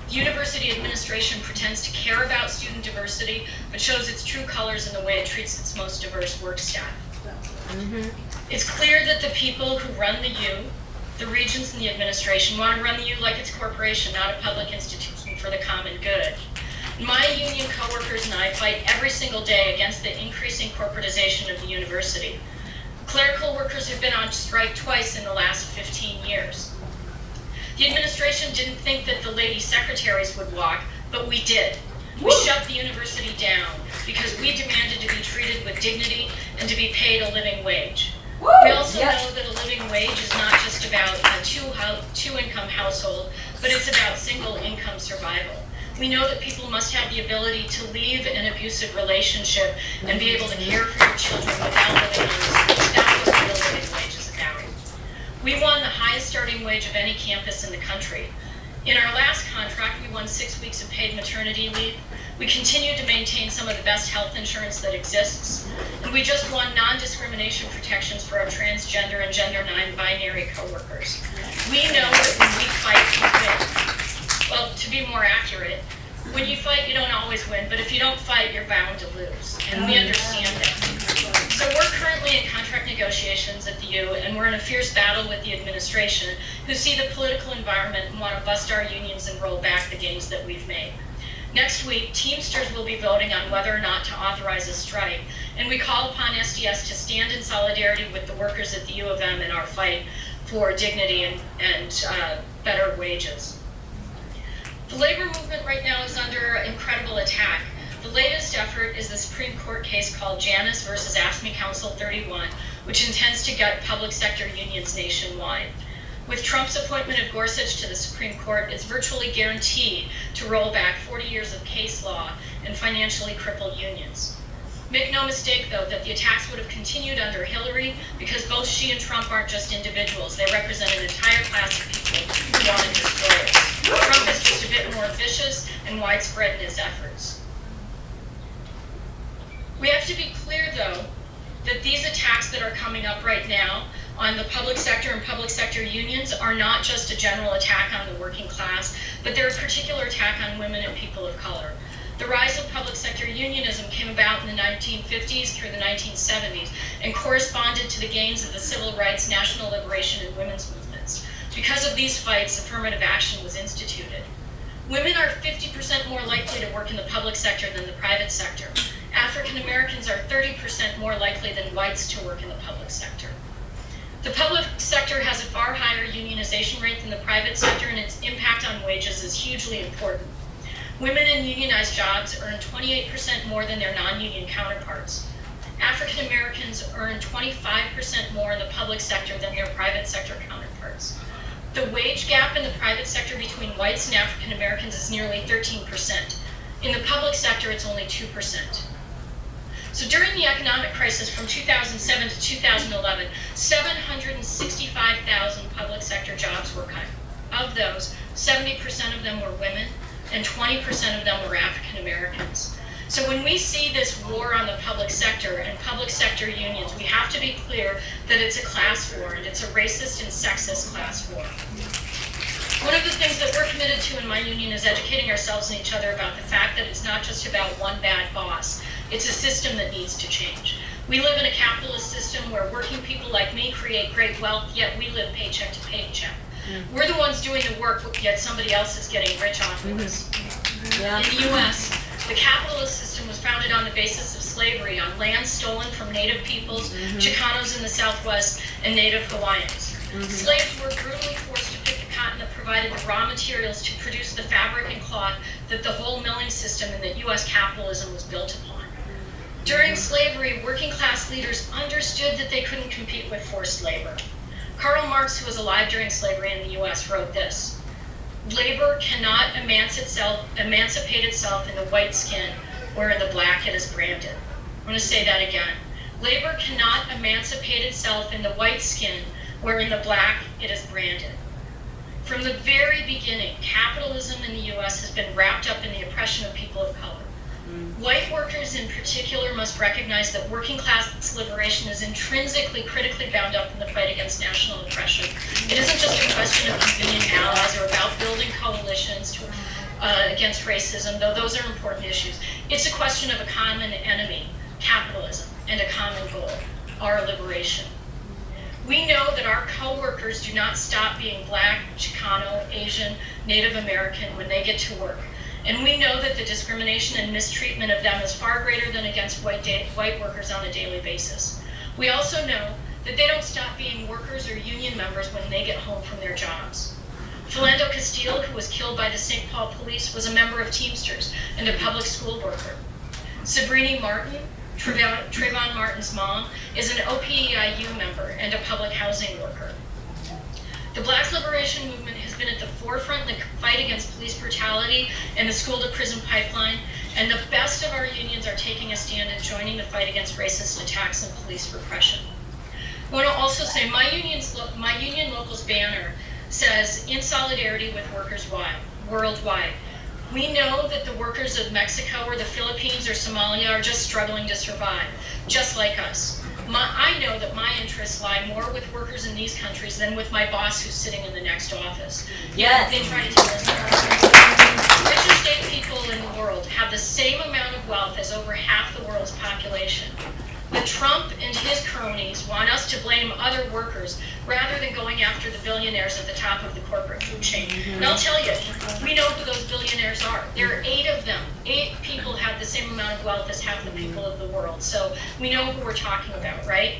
The university administration pretends to care about student diversity, but shows its true colors in the way it treats its most diverse work staff. It's clear that the people who run the U, the regents and the administration, want to run the U like it's a corporation, not a public institution for the common good. My union coworkers and I fight every single day against the increasing corporatization of the university. Clerical workers have been on strike twice in the last 15 years. The administration didn't think that the lady secretaries would walk, but we did. We shut the university down because we demanded to be treated with dignity and to be paid a living wage. We also know that a living wage is not just about a two-income household, but it's about single-income survival. We know that people must have the ability to leave an abusive relationship and be able to care for your children without living on the streets. That's what real living wage is about. We won the highest starting wage of any campus in the country. In our last contract, we won 6 weeks of paid maternity leave. We continue to maintain some of the best health insurance that exists. And we just won non-discrimination protections for our transgender and gender non-binary coworkers. We know that when we fight, we win. Well, to be more accurate, when you fight, you don't always win, but if you don't fight, you're bound to lose. And we understand that. So we're currently in contract negotiations at the U, and we're in a fierce battle with the administration, who see the political environment and want to bust our unions and roll back the gains that we've made. Next week, Teamsters will be voting on whether or not to authorize a strike, and we call upon SDS to stand in solidarity with the workers at the U of M in our fight for dignity and better wages. The labor movement right now is under incredible attack. The latest effort is the Supreme Court case called Janus versus AFSCME Council 31, which intends to gut public sector unions nationwide. With Trump's appointment of Gorsuch to the Supreme Court, it's virtually guaranteed to roll back 40 years of case law and financially crippled unions. Make no mistake, though, that the attacks would have continued under Hillary because both she and Trump aren't just individuals. They represent an entire class of people who want to destroy us. Trump is just a bit more vicious and widespread in his efforts. We have to be clear, though, that these attacks that are coming up right now on the public sector and public sector unions are not just a general attack on the working class, but they're a particular attack on women and people of color. The rise of public sector unionism came about in the 1950s through the 1970s and corresponded to the gains of the civil rights, national liberation, and women's movements. Because of these fights, affirmative action was instituted. Women are 50% more likely to work in the public sector than the private sector. African Americans are 30% more likely than whites to work in the public sector. The public sector has a far higher unionization rate than the private sector, and its impact on wages is hugely important. Women in unionized jobs earn 28% more than their non-union counterparts. African Americans earn 25% more in the public sector than their private sector counterparts. The wage gap in the private sector between whites and African Americans is nearly 13%. In the public sector, it's only 2%. So during the economic crisis from 2007 to 2011, 765,000 public sector jobs were cut. Of those, 70% of them were women, and 20% of them were African Americans. So when we see this war on the public sector and public sector unions, we have to be clear that it's a class war, and it's a racist and sexist class war. One of the things that we're committed to in my union is educating ourselves and each other about the fact that it's not just about one bad boss. It's a system that needs to change. We live in a capitalist system where working people like me create great wealth, yet we live paycheck to paycheck. We're the ones doing the work, yet somebody else is getting rich off of us. In the U.S., the capitalist system was founded on the basis of slavery, on land stolen from Native peoples, Chicanos in the Southwest, and Native Hawaiians. Slaves were brutally forced to pick the cotton that provided the raw materials to produce the fabric and cloth that the whole milling system in the U.S. capitalism was built upon. During slavery, working class leaders understood that they couldn't compete with forced labor. Karl Marx, who was alive during slavery in the U.S., wrote this: "Labor cannot emancipate itself in the white skin, where in the black it is branded." I'm going to say that again. Labor cannot emancipate itself in the white skin, where in the black it is branded. From the very beginning, capitalism in the U.S. has been wrapped up in the oppression of people of color. White workers in particular must recognize that working class liberation is intrinsically critically bound up in the fight against national oppression. It isn't just a question of convenient allies or about building coalitions against racism, though those are important issues. It's a question of a common enemy, capitalism, and a common goal, our liberation. We know that our co-workers do not stop being Black, Chicano, Asian, Native American when they get to work. And we know that the discrimination and mistreatment of them is far greater than against white workers on a daily basis. We also know that they don't stop being workers or union members when they get home from their jobs. Philando Castile, who was killed by the St. Paul police, was a member of Teamsters and a public school worker. Sabrini Martin, Trayvon Martin's mom, is an OPEIU member and a public housing worker. The Black Liberation Movement has been at the forefront in the fight against police brutality and the school-to-prison pipeline, and the best of our unions are taking a stand and joining the fight against racist attacks and police repression. I want to also say my union locals banner says, "In solidarity with workers worldwide." We know that the workers of Mexico or the Philippines or Somalia are just struggling to survive, just like us. I know that my interests lie more with workers in these countries than with my boss who's sitting in the next office. Yes. They try to tell us the richest state people in the world have the same amount of wealth as over half the world's population. But Trump and his cronies want us to blame other workers rather than going after the billionaires at the top of the corporate food chain. And I'll tell you, we know who those billionaires are. There are 8 of them. 8 people have the same amount of wealth as half the people of the world. So we know who we're talking about, right?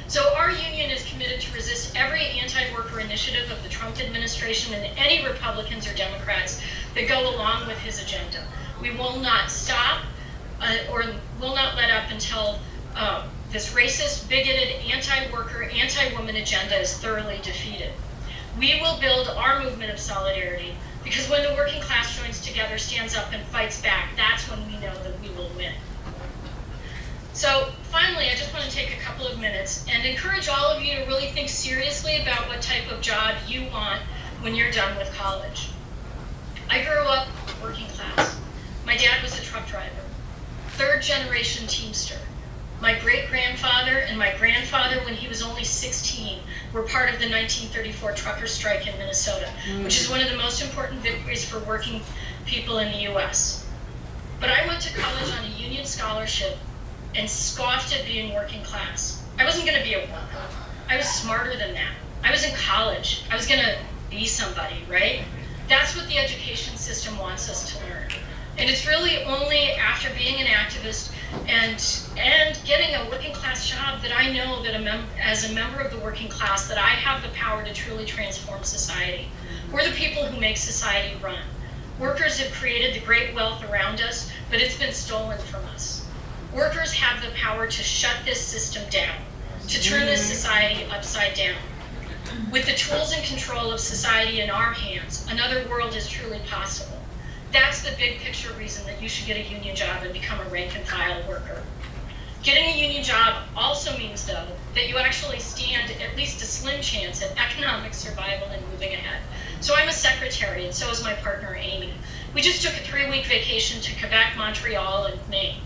So our union is committed to resist every anti-worker initiative of the Trump administration and any Republicans or Democrats that go along with his agenda. We will not stop or will not let up until this racist, bigoted, anti-worker, anti-woman agenda is thoroughly defeated. We will build our movement of solidarity because when the working class joins together, stands up and fights back, that's when we know that we will win. So finally, I just want to take a couple of minutes and encourage all of you to really think seriously about what type of job you want when you're done with college. I grew up working class. My dad was a truck driver. 3rd generation Teamster. My great-grandfather and my grandfather, when he was only 16, were part of the 1934 trucker strike in Minnesota, which is one of the most important victories for working people in the U.S. But I went to college on a union scholarship and scoffed at being working class. I wasn't going to be a worker. I was smarter than that. I was in college. I was going to be somebody, right? That's what the education system wants us to learn. And it's really only after being an activist and getting a working class job that I know that as a member of the working class that I have the power to truly transform society. We're the people who make society run. Workers have created the great wealth around us, but it's been stolen from us. Workers have the power to shut this system down, to turn this society upside down. With the tools and control of society in our hands, another world is truly possible. That's the big picture reason that you should get a union job and become a rank and file worker. Getting a union job also means, though, that you actually stand at least a slim chance at economic survival and moving ahead. So I'm a secretary, and so is my partner, Amy. We just took a 3-week vacation to Quebec, Montreal, and Maine.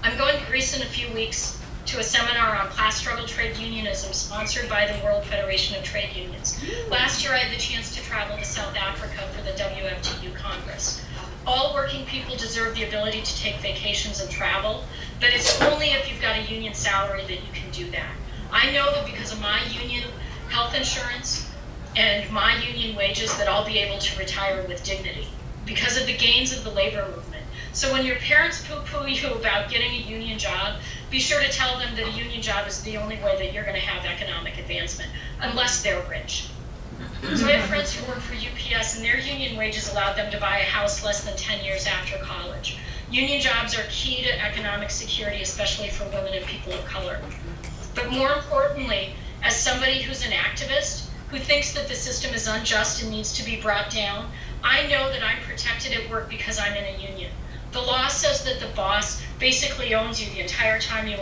I'm going to Greece in a few weeks to a seminar on class struggle trade unionism sponsored by the World Federation of Trade Unions. Last year, I had the chance to travel to South Africa for the WFTU Congress. All working people deserve the ability to take vacations and travel, but it's only if you've got a union salary that you can do that. I know that because of my union health insurance and my union wages that I'll be able to retire with dignity because of the gains of the labor movement. So when your parents poo-poo you about getting a union job, be sure to tell them that a union job is the only way that you're going to have economic advancement, unless they're rich. So I have friends who work for UPS, and their union wages allowed them to buy a house less than 10 years after college. Union jobs are key to economic security, especially for women and people of color. But more importantly, as somebody who's an activist, who thinks that the system is unjust and needs to be brought down, I know that I'm protected at work because I'm in a union. The law says that the boss basically owns you the entire time you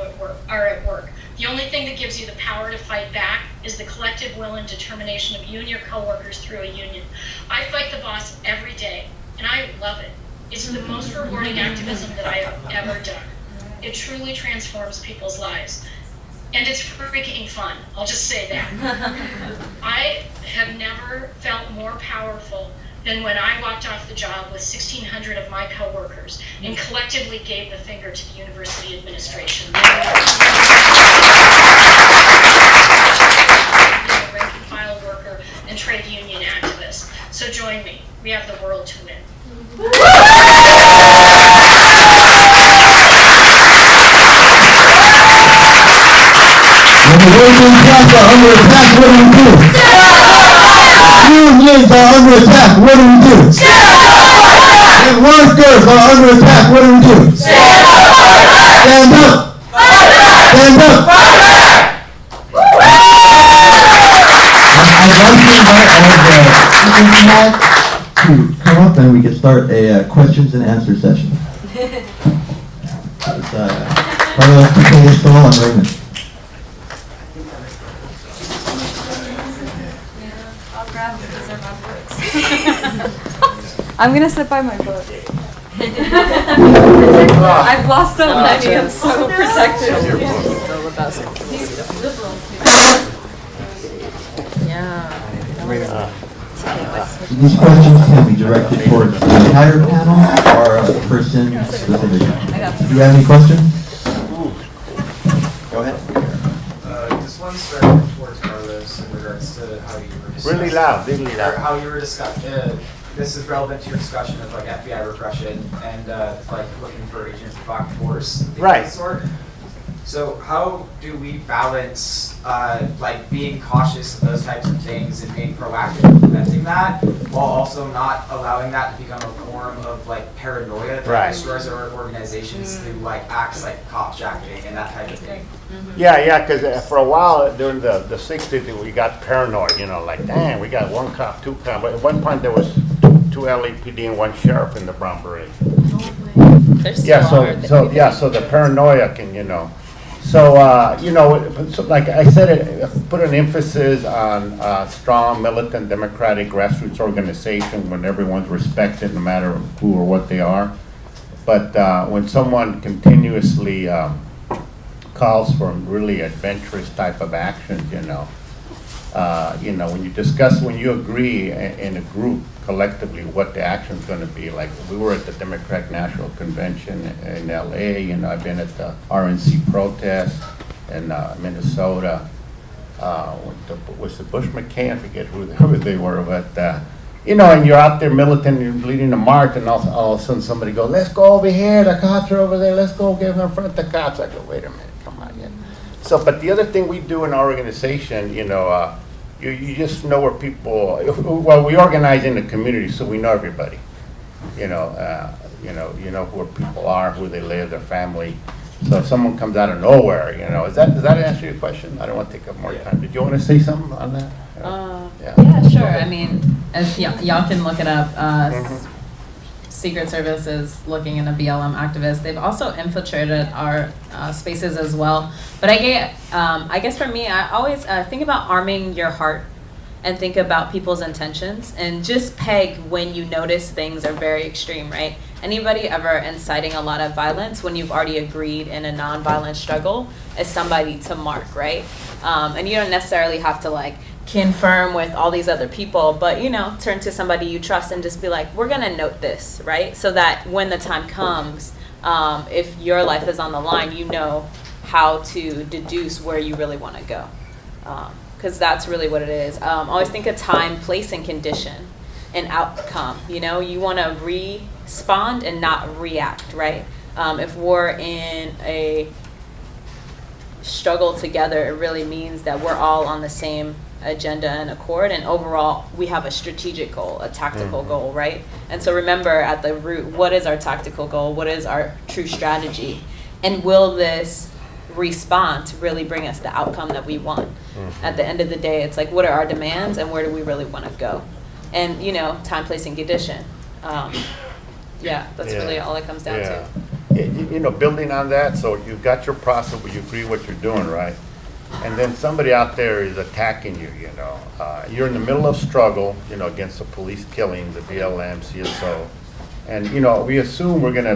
are at work. The only thing that gives you the power to fight back is the collective will and determination of you and your coworkers through a union. I fight the boss every day, and I love it. It's the most rewarding activism that I have ever done. It truly transforms people's lives. And it's freaking fun, I'll just say that. I have never felt more powerful than when I walked off the job with 1,600 of my coworkers and collectively gave the finger to the university administration. Rank and file worker and trade union activist. So join me. We have the world to win. When the Working class are under attack, what do we do? Unions are under attack, what do we do? And workers are under attack, what do we do? Stand up! Stand up! I'd like to invite all of the speakers tonight to come up and we can start a questions and answer session. Carlos, Pequeño, Saul, and Raymond. I'll grab them because they're my books. I'm gonna sit by my book. I've lost so many. I'm so protective. Still the best. Yeah. These questions can be directed towards the entire panel or a person specifically. Do you have any questions? Go ahead. This one's directed towards Carlos in regards to how you were discussing. Really loud, How you were discussing. This is relevant to your discussion of like FBI repression and like looking for agent provocateurs. Things Right. of that sort. So how do we balance like being cautious of those types of things and being proactive in preventing that, while also not allowing that to become a form of like paranoia that Right. destroys our organizations through like acts like cop jacketing and that type of thing? Yeah, because for a while during the 60s, we got paranoid, like, damn, we got one cop, two cops. But at one point, there was two LAPD and one sheriff in the Brown Beret. There's still Yeah, are. so the paranoia can, So, like I said, it put an emphasis on strong, militant, democratic grassroots organization when everyone's respected, no matter who or what they are. But when someone continuously calls for really adventurous type of actions, when you agree in a group collectively what the action's going to be, like we were at the Democratic National Convention in LA, I've been at the RNC protest in Minnesota, was the Bush McCain, I forget who they were, but and you're out there militant, you're leading a march, and all of a sudden somebody goes, let's go over here, the cops are over there, let's go get in front of the cops. I go, wait a minute, come on, So, but the other thing we do in our organization, you just know where people, well, we organize in the community, so we know everybody. You know who people are, who they live, their family. So if someone comes out of nowhere, does that answer your question? I don't want to take up more time. Did you want to say something on that? Yeah, sure. I mean, as y'all can look it up, Secret Service is looking into BLM activists. They've also infiltrated our spaces as well. But I guess for me, I always think about arming your heart and think about people's intentions and just peg when you notice things are very extreme, right? Anybody ever inciting a lot of violence when you've already agreed in a nonviolent struggle is somebody to mark, right? And you don't necessarily have to like confirm with all these other people, but turn to somebody you trust and just be like, we're gonna note this, right? So that when the time comes, if your life is on the line, you know how to deduce where you really want to go, because that's really what it is. Always think of time, place, and condition, and outcome. You want to respond and not react, right? If we're in a struggle together, it really means that we're all on the same agenda and accord, and overall we have a strategic goal, a tactical goal, right? And so remember, at the root, what is our tactical goal? What is our true strategy? And will this response really bring us the outcome that we want? At the end of the day, it's like, what are our demands and where do we really want to go? And time, place, and condition. That's really all it comes down to. Building on that, so you've got your process where you agree what you're doing, right? And then somebody out there is attacking you, you're in the middle of struggle, against the police killing, the BLM, CSO. And, we assume we're going to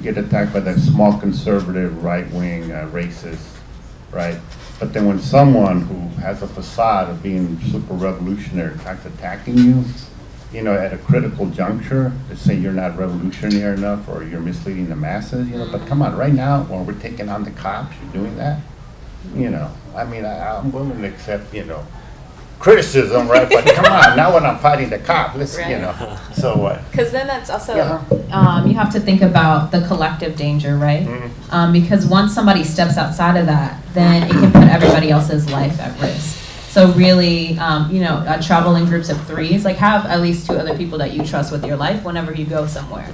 get attacked by that small conservative, right-wing, racist, right? But then when someone who has a facade of being super revolutionary starts attacking you, at a critical juncture, to say you're not revolutionary enough or you're misleading the masses, but come on, right now, when we're taking on the cops, you're doing that? I'm willing to accept, criticism, right? But come on, now when I'm fighting the cop, listen, you know. So what? Because then that's also, Yeah. you have to think about the collective danger, right? Because once somebody steps outside of that, then it can put everybody else's life at risk. So really, travel in groups of threes, like have at least 2 other people that you trust with your life whenever you go somewhere.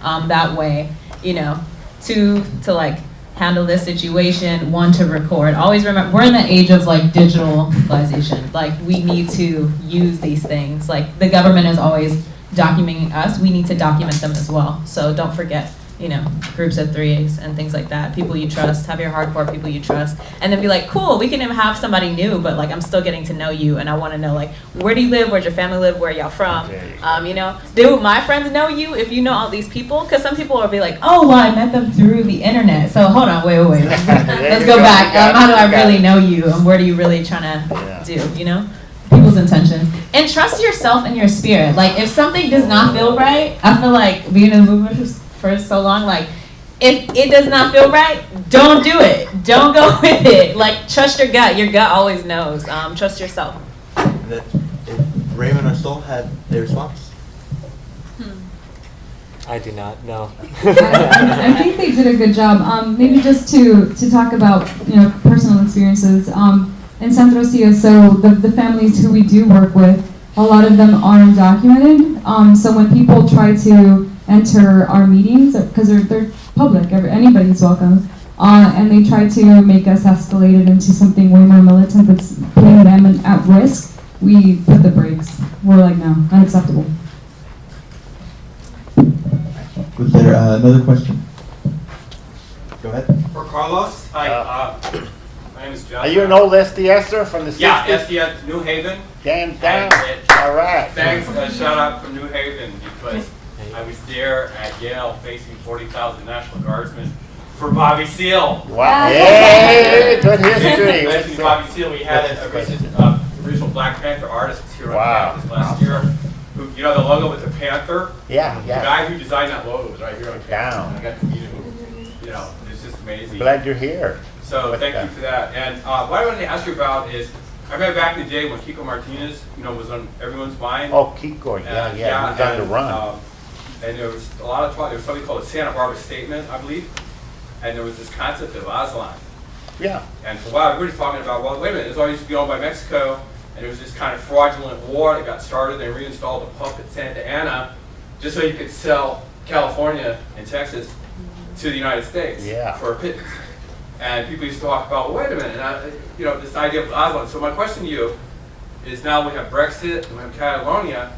That way, to like handle this situation, 1 to record. Always remember, we're in the age of like digitalization. Like we need to use these things. Like the government is always documenting us. We need to document them as well. So don't forget, groups of threes and things like that. People you trust, have your hardcore people you trust, and then be like, cool, we can even have somebody new, but like I'm still getting to know you, and I want to know like where do you live, where's your family live, where y'all from, do my friends know you if you know all these people? Because some people will be like, oh, well, I met them through the internet. So hold on, wait, let's go back. How do I really know you, and where do you really trying to do? People's intention, and trust yourself and your spirit. Like if something does not feel right, I feel like being in the movement for so long, like if it does not feel right, don't do it. Don't go with it. Like trust your gut. Your gut always knows. Trust yourself. If Raymond or Sol had a response. I do not know. I think they did a good job. Maybe just to talk about personal experiences. In Santa Rocia, so the families who we do work with, a lot of them are undocumented. So when people try to enter our meetings, because they're public, anybody's welcome, and they try to make us escalate it into something way more militant that's putting them at risk, we put the brakes. We're like, no, unacceptable. Was there another question? Go ahead. For Carlos, hi. My name is Jeff. Are you an old SDSer from the 60s? Yeah, SDS New Haven. Damn. All right. Thanks. Shout out from New Haven because I was there at Yale facing 40,000 National Guardsmen for Bobby Seale. Wow. Yay, good history. Mentioning Bobby Seale, we had a recent original Black Panther artist here on campus last year. Who, the logo with the panther? Yeah. The guy who designed that logo was right here on campus. Down. I got to meet him. It's just amazing. Glad you're here. So thank you for that. And what I wanted to ask you about is, I remember back in the day when Kiko Martinez, was on everyone's mind. Oh, Kiko, yeah, he was on the run. And there was a lot of talk. There was something called the Santa Barbara Statement, I believe. And there was this concept of Aslan. Yeah. And for a while, everybody's talking about, well, wait a minute, this all used to be owned by Mexico, and there was this kind of fraudulent war that got started. They reinstalled a pump at Santa Ana just so you could sell California and Texas to the United States for a pittance. And people used to talk about, well, wait a minute, and this idea of Aslan. So my question to you is, now we have Brexit, and we have Catalonia.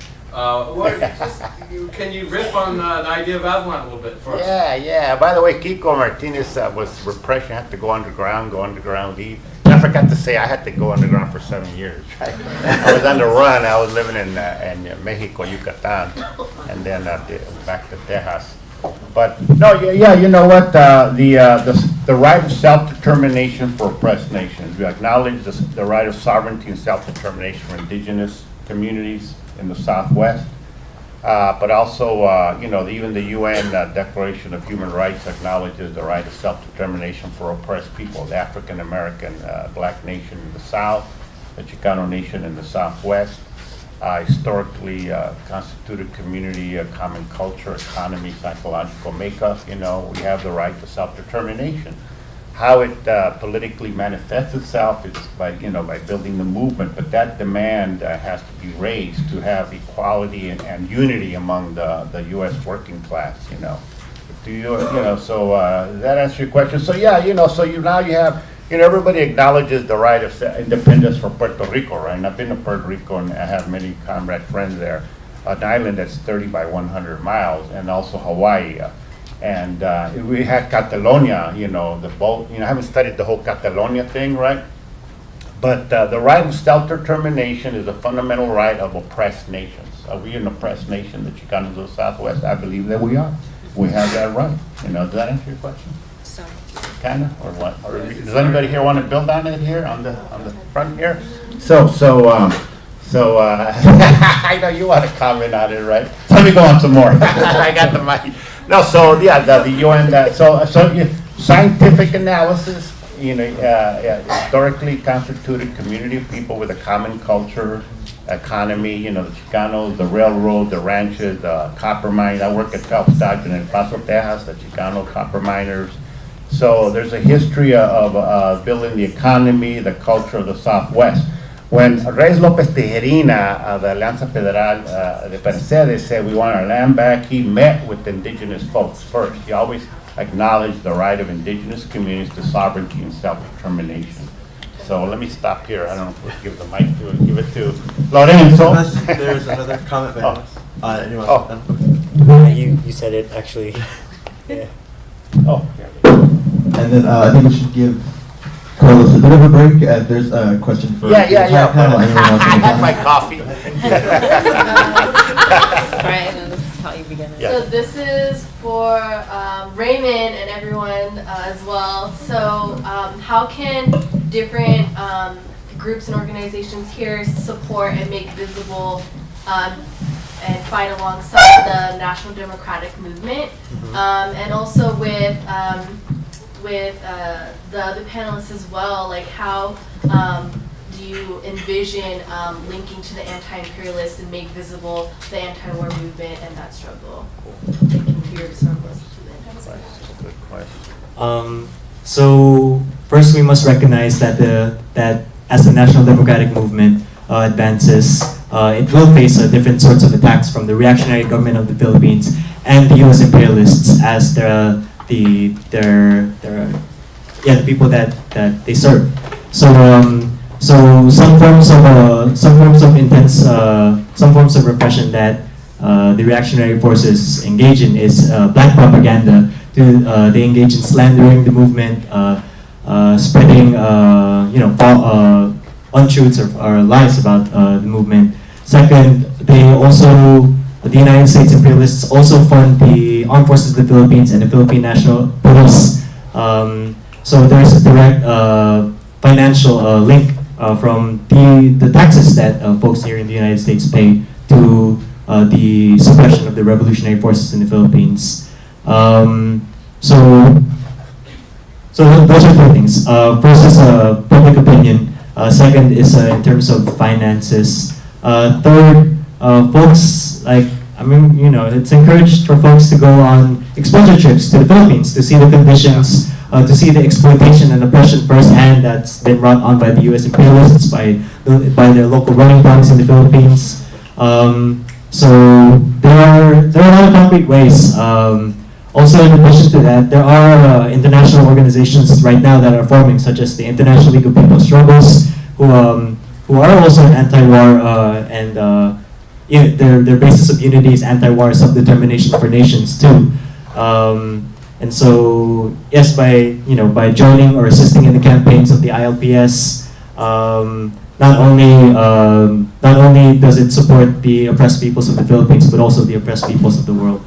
Can you riff on the idea of Aslan a little bit for us? Yeah. By the way, Kiko Martinez was repression. Had to go underground, leave. And I forgot to say I had to go underground for 7 years. Right? I was on the run. I was living in Mexico, Yucatan, and then back to Texas. But no, you know what? The right of self-determination for oppressed nations. We acknowledge the right of sovereignty and self-determination for indigenous communities in the Southwest. But also, even the UN Declaration of Human Rights acknowledges the right of self-determination for oppressed people, the African American Black nation in the South, the Chicano nation in the Southwest. Historically constituted community, common culture, economy, psychological makeup. We have the right to self-determination. How it politically manifests itself is by building the movement, but that demand has to be raised to have equality and unity among the U.S. working class. So that answers your question. So now you have. Everybody acknowledges the right of independence for Puerto Rico, right? And I've been to Puerto Rico and I have many comrade friends there. An island that's 30 by 100 miles, and also Hawaii. And we had Catalonia, the boat. I haven't studied the whole Catalonia thing, right? But the right of self-determination is a fundamental right of oppressed nations. Are we an oppressed nation, the Chicanos of the Southwest? I believe that we are. We have that right. Does that answer your question? Kind of, or what? Or does anybody here want to build on it here on the front here? So I know you want to comment on it, right? Let me go on some more. I got the mic. No, so yeah, the UN. So scientific analysis. historically constituted community of people with a common culture, economy, the Chicanos, the railroad, the ranches, the copper mine. I work at Phelps Dodge in El Paso, Texas, the Chicano copper miners. So there's a history of building the economy, the culture of the Southwest. When Reyes López Tejerina, the Alianza Federal de Mercedes, said we want our land back, he met with indigenous folks first. He always acknowledged the right of indigenous communities to sovereignty and self-determination. So let me stop here. I don't know if we'll give the mic to, give it to Lorenzo. There's another comment by anyone? You said it actually. Yeah. Oh. And then I think we should give Carlos a bit of a break. There's a question for Yeah. the entire panel. Anyone else I want to had my comment? coffee. Right, and this is how you begin it. Yeah. So this is for Raymond and everyone as well. So how can different groups and organizations here support and make visible and fight alongside the National Democratic Movement? And also with the other panelists as well, like how do you envision linking to the anti-imperialist and make visible the anti-war movement and that struggle? Linking to your struggles to the anti-war. Good question. So first, we must recognize that that as the National Democratic Movement advances, it will face different sorts of attacks from the reactionary government of the Philippines and the U.S. imperialists as the people that they serve. So some forms of intense, some forms of repression that the reactionary forces engage in is black propaganda. They engage in slandering the movement, spreading untruths or lies about the movement. Second, the United States imperialists also fund the armed forces of the Philippines and the Philippine National Police. So there's a direct financial link from the taxes that folks here in the United States pay to the suppression of the revolutionary forces in the Philippines. So those are two things. First is public opinion. Second is in terms of finances. Third, folks it's encouraged for folks to go on exposure trips to the Philippines to see the conditions, to see the exploitation and oppression firsthand that's been brought on by the U.S. imperialists, by their local running dogs in the Philippines. So there are a lot of concrete ways. Also, in addition to that, there are international organizations right now that are forming, such as the International League of People's Struggles, who are also anti-war and their basis of unity is anti-war self-determination for nations too. And so, yes, by joining or assisting in the campaigns of the ILPS, not only does it support the oppressed peoples of the Philippines, but also the oppressed peoples of the world.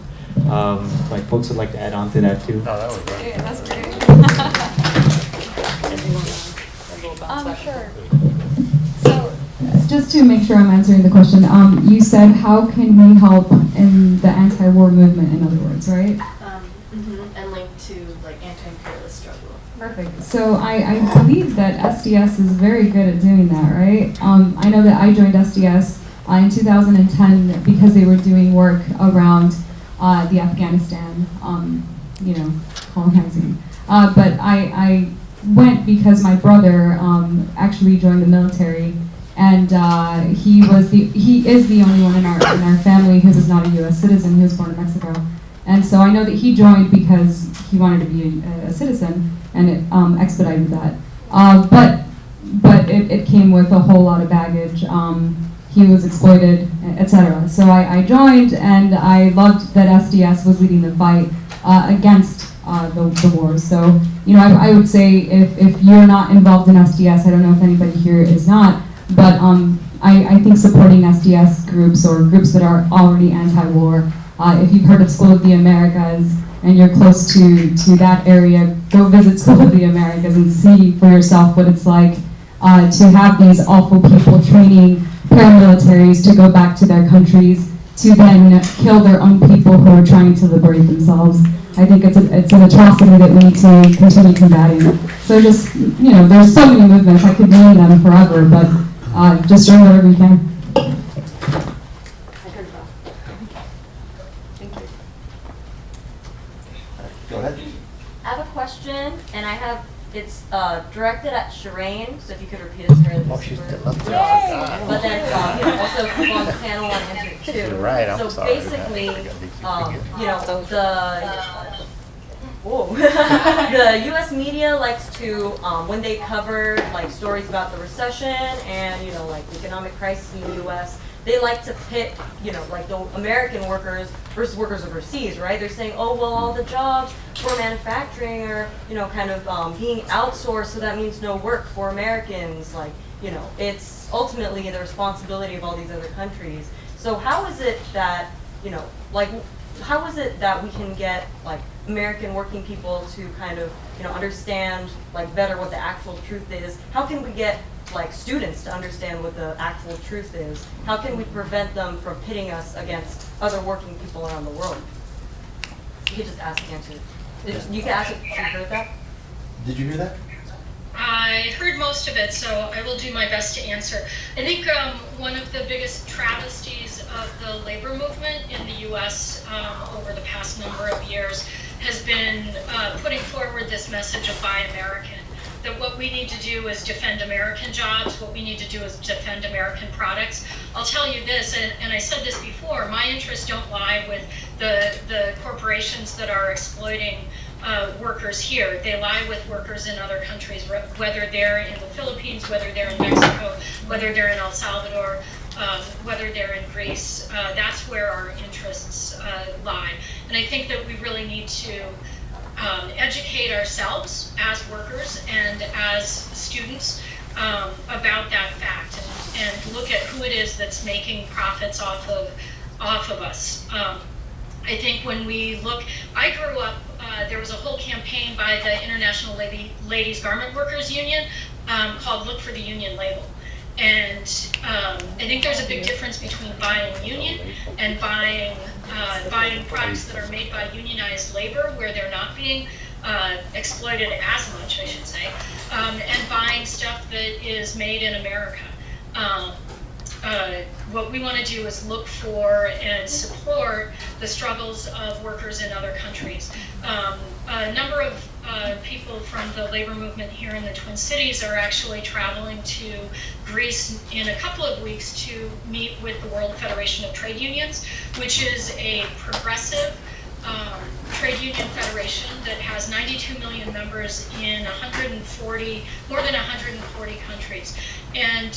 Like folks would like to add on to that too. Oh, that was great. Yeah, that's great. Sure. So, Just to make sure I'm answering the question, you said how can we help in the anti-war movement, in other words, right? And linked to like anti-imperialist struggle. Perfect. So I believe that SDS is very good at doing that, right? I know that I joined SDS in 2010 because they were doing work around the Afghanistan, colonizing. But I went because my brother actually joined the military, and he is the only one in our family who was not a U.S. citizen. He was born in Mexico, and so I know that he joined because he wanted to be a citizen, and it expedited that. But it came with a whole lot of baggage. He was exploited, etc. So I joined, and I loved that SDS was leading the fight against the wars. So I would say if you're not involved in SDS, I don't know if anybody here is not, but I think supporting SDS groups or groups that are already anti-war. If you've heard of School of the Americas and you're close to that area, go visit School of the Americas and see for yourself what it's like to have these awful people training paramilitaries to go back to their countries to then kill their own people who are trying to liberate themselves. I think it's an atrocity that we need to continue combating. So just, there's so many movements, I could name them forever, but just join whatever we can. Go ahead. I have a question, and it's directed at Shireen, so if you could repeat it to her. Oh, she's still up there. Yay! But then also people on the panel want to answer it too. You're right, I'm so sorry. basically, the U.S. media likes to, when they cover like stories about the recession and like the economic crisis in the U.S., they like to pit, like the American workers versus workers overseas, right? They're saying, oh, well, all the jobs for manufacturing are, kind of being outsourced, so that means no work for Americans. Like, it's ultimately the responsibility of all these other countries. So how is it that, how is it that we can get, like, American working people to kind of, understand, like, better what the actual truth is? How can we get, like, students to understand what the actual truth is? How can we prevent them from pitting us against other working people around the world? You could just ask and answer. You can ask if you heard that. Did you hear that? I heard most of it, so I will do my best to answer. I think one of the biggest travesties of the labor movement in the U.S. Over the past number of years has been putting forward this message of Buy American. That what we need to do is defend American jobs, what we need to do is defend American products. I'll tell you this, and I said this before, my interests don't lie with the corporations that are exploiting workers here. They lie with workers in other countries, whether they're in the Philippines, whether they're in Mexico, whether they're in El Salvador, whether they're in Greece. That's where our interests lie. And I think that we really need to educate ourselves as workers and as students about that fact and look at who it is that's making profits off of us. I think when we look, I grew up, there was a whole campaign by the International Ladies Garment Workers Union called Look for the Union Label. And I think there's a big difference between buying union and buying products that are made by unionized labor where they're not being exploited as much, I should say, and buying stuff that is made in America. What we want to do is look for and support the struggles of workers in other countries. A number of people from the labor movement here in the Twin Cities are actually traveling to Greece in a couple of weeks to meet with the World Federation of Trade Unions, which is a progressive trade union federation that has 92 million members in more than 140 countries. And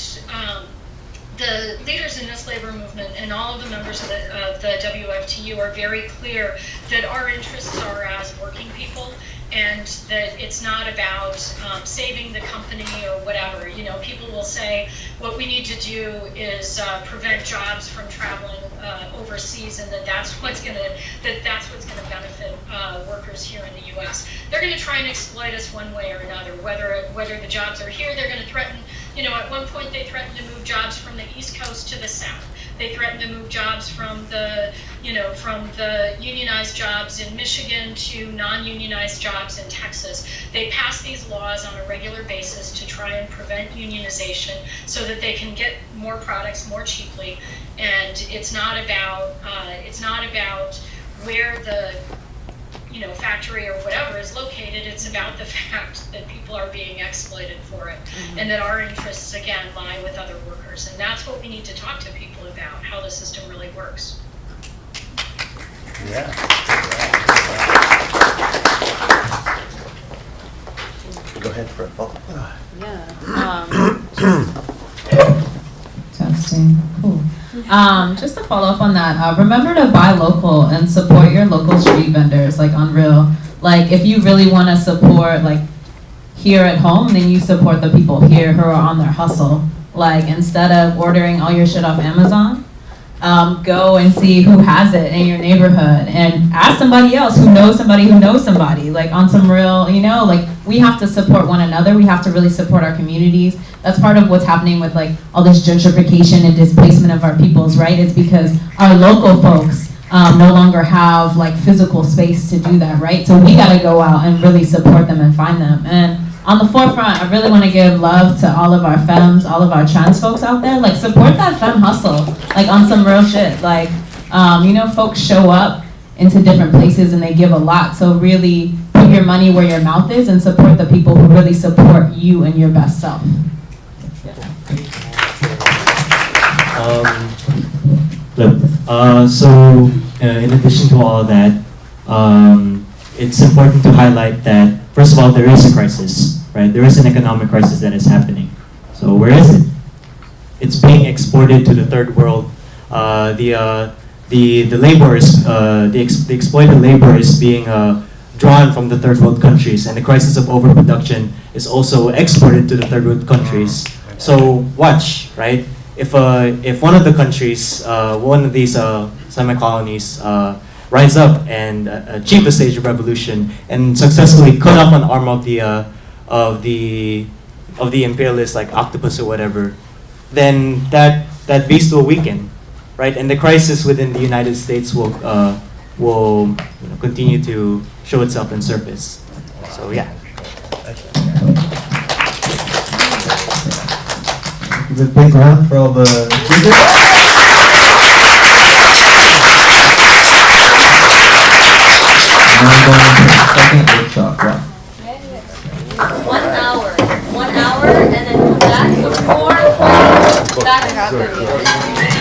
the leaders in this labor movement and all of the members of the WFTU are very clear that our interests are as working people and that it's not about saving the company or whatever. People will say what we need to do is prevent jobs from traveling overseas, and that's what's going to benefit workers here in the U.S. They're going to try and exploit us one way or another. Whether the jobs are here, they're going to threaten. At one point they threatened to move jobs from the East Coast to the South. They threatened to move jobs from the unionized jobs in Michigan to non-unionized jobs in Texas. They pass these laws on a regular basis to try and prevent unionization so that they can get more products more cheaply. And it's not about where the factory or whatever is located. It's about the fact that people are being exploited for it, and that our interests again lie with other workers. And that's what we need to talk to people about, how the system really works. Yeah. Go ahead, Fred. Testing. Cool. Just to follow up on that, remember to buy local and support your local street vendors, like Unreal. Like, if you really want to support, like, here at home, then you support the people here who are on their hustle. Like, instead of ordering all your shit off Amazon, go and see who has it in your neighborhood and ask somebody else who knows somebody, like on some real, like we have to support one another. We have to really support our communities. That's part of what's happening with like all this gentrification and displacement of our peoples, right? It's because our local folks no longer have like physical space to do that, right? So we gotta go out and really support them and find them. And on the forefront, I really wanna give love to all of our femmes, all of our trans folks out there. Like, support that femme hustle, like on some real shit. Like, you know, folks show up into different places and they give a lot. So really put your money where your mouth is and support the people who really support you and your best self. So in addition to all of that, it's important to highlight that, first of all, there is a crisis, right? There is an economic crisis that is happening. So where is it? It's being exported to the third world. The laborers, the exploited labor is being drawn from the third world countries, and the crisis of overproduction is also exported to the third world countries. So watch, right? If one of the countries, one of these semi-colonies rise up and achieve the stage of revolution and successfully cut off an arm of the imperialists like octopus or whatever, then that beast will weaken, right? And the crisis within the United States will continue to show itself and surface. So yeah. Give a big round for all the speakers. Now we're going into the second workshop block. 1 hour. 1 hour and then come back. So 4 o'clock back.